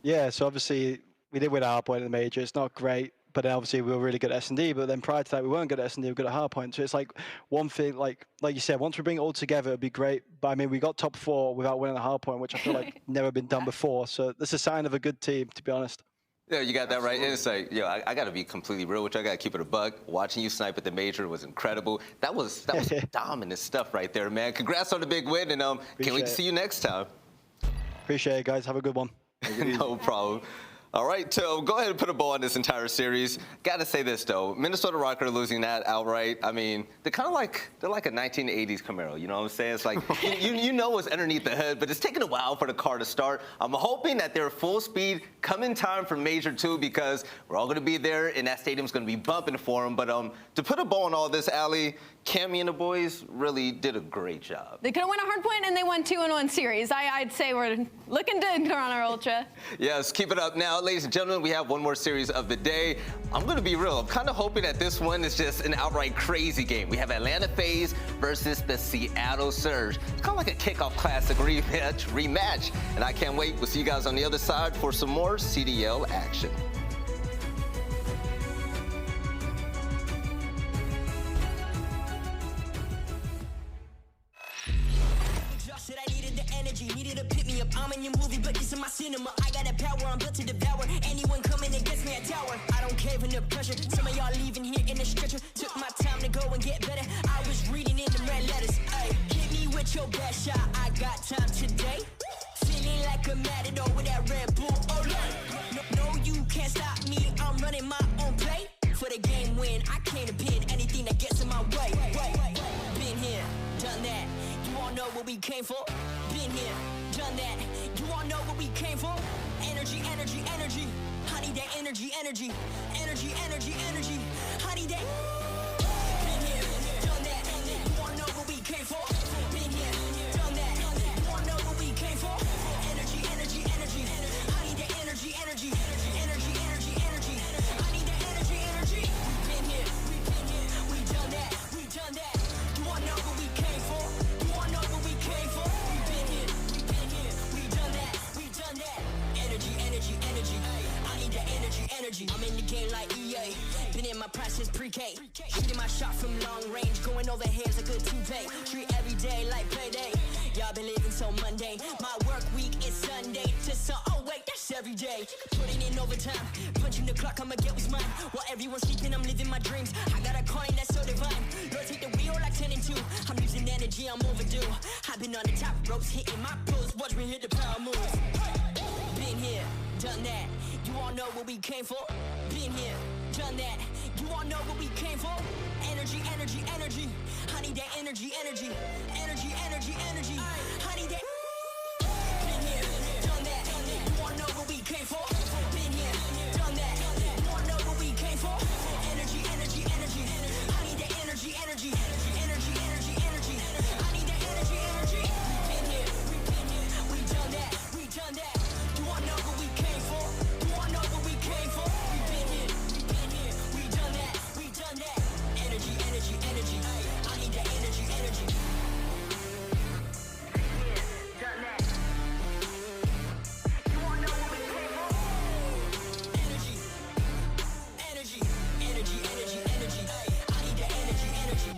Speaker 8: Yeah, so obviously we did win our point in the major. It's not great, but obviously we were really good at S&D, but then prior to that we weren't good at S&D, we were good at hard point. So it's like one thing, like you said, once we bring it all together, it'd be great. But I mean, we got top 4 without winning a hard point, which I feel like never been done before. So this is a sign of a good team, to be honest.
Speaker 3: Yeah, you got that right. Insight. Yo, I got to be completely real with you. I got to keep it a buck. Watching you snipe at the major was incredible. That was dominant stuff right there, man. Congrats on the big win, and can't wait to see you next time.
Speaker 8: Appreciate it, guys. Have a good one.
Speaker 3: No problem. All right, so go ahead and put a bow on this entire series. Got to say this though, Minnesota Røkkr losing that outright. I mean, they're like a 1980s Camaro. You know what I'm saying? It's like you know what's underneath the hood, but it's taking a while for the car to start. I'm hoping that they're full speed, come in time for Major 2 because we're all going to be there and that stadium's going to be bumping for them. But to put a bow on all this, aLLeY, Cammy and the boys really did a great job.
Speaker 5: They could have won a hard point and they won 2-1 series. I'd say we're looking good, Toronto Ultra.
Speaker 3: Yes, keep it up. Now, ladies and gentlemen, we have one more series of the day. I'm going to be real. I'm kind of hoping that this one is just an outright crazy game. We have Atlanta FaZe versus the Seattle Surge. It's kind of like a kickoff classic rematch. And I can't wait. We'll see you guys on the other side for some more CDL action.
Speaker 12: Needed to pick me up, I'm in your movie, but this is my cinema. I got that power, I'm built to devour anyone coming against me at tower. I don't care in the pressure, some of y'all leaving here in the stretcher. Took my time to go and get better, I was reading in the red letters. Ay, hit me with your best shot, I got time today. Feeling like a matador with that Red Bull, oh yeah. No, you can't stop me, I'm running my own play. For the game win, I came to pin anything that gets in my way. Been here, done that, you all know what we came for. Been here, done that, you all know what we came for. Energy, energy, energy. I need that energy, energy, energy, energy, energy. I need that. Been here, done that. You wanna know what we came for? Been here, done that. You wanna know what we came for? Energy, energy, energy. I need that energy, energy, energy, energy, energy. I need that energy, energy. Been here, we done that, we done that. You wanna know what we came for? You wanna know what we came for? We been here, we done that, we done that. Energy, energy, energy. I need that energy, energy. I'm in the game like EA. Been in my prime since pre-K. Shooting my shot from long range, going over heads a good toupee. Treat every day like payday. Y'all been living so mundane. My work week is Sunday to oh wait, that's every day. Putting in overtime, punching the clock, I'ma get what's mine. While everyone's sleeping, I'm living my dreams. I got a coin that's so divine. Lord, take the wheel like 10 and 2. I'm losing energy, I'm overdue. I've been on the top ropes, hitting my pulls. Watch me hit the power moves. Been here, done that. You all know what we came for. Been here, done that. You all know what we came for. Energy, energy, energy. I need that energy, energy, energy, energy, energy. I need that. Been here, done that. You all know what we came for. Been here, done that. You all know what we came for. Energy, energy, energy. I need that energy, energy, energy, energy, energy. I need that energy, energy. Been here, we done that, we done that. You all know what we came for. You all know what we came for. We been here, we done that, we done that. Energy, energy, energy. I need that energy, energy. Done that. You all know what we came for. Energy, energy, energy, energy, energy. I need that energy, energy.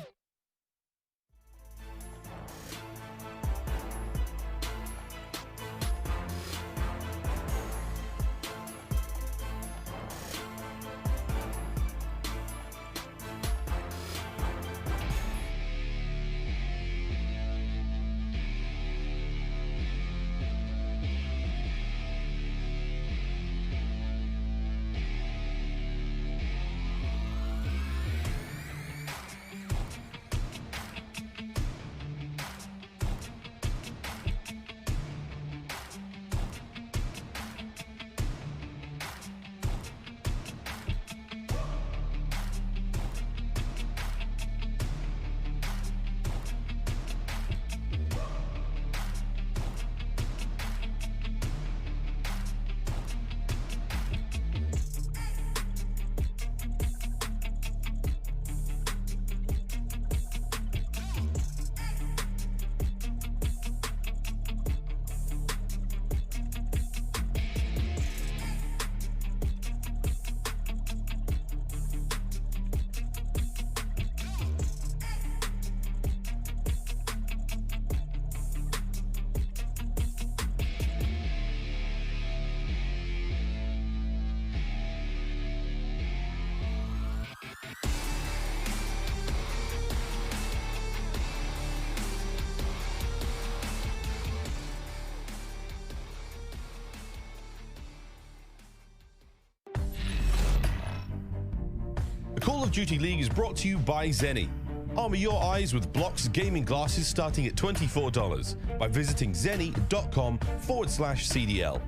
Speaker 10: Call of Duty League is brought to you by Zenny. Armor your eyes with Block's gaming glasses starting at $24 by visiting zenny.com/CDL.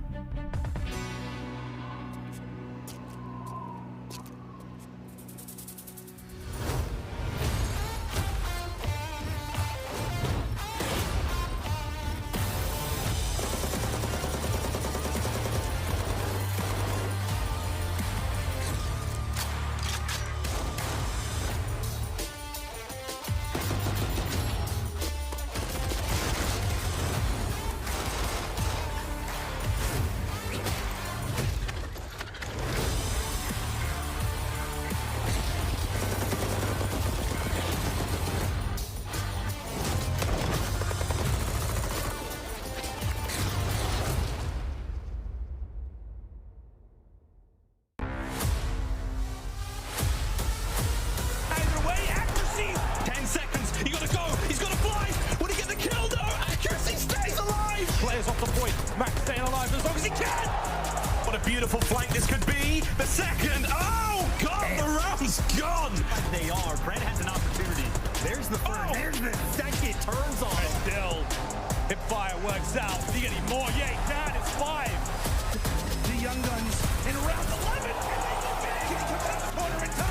Speaker 13: Young Guns in round 11. And they look back. Can he come out of the corner in time?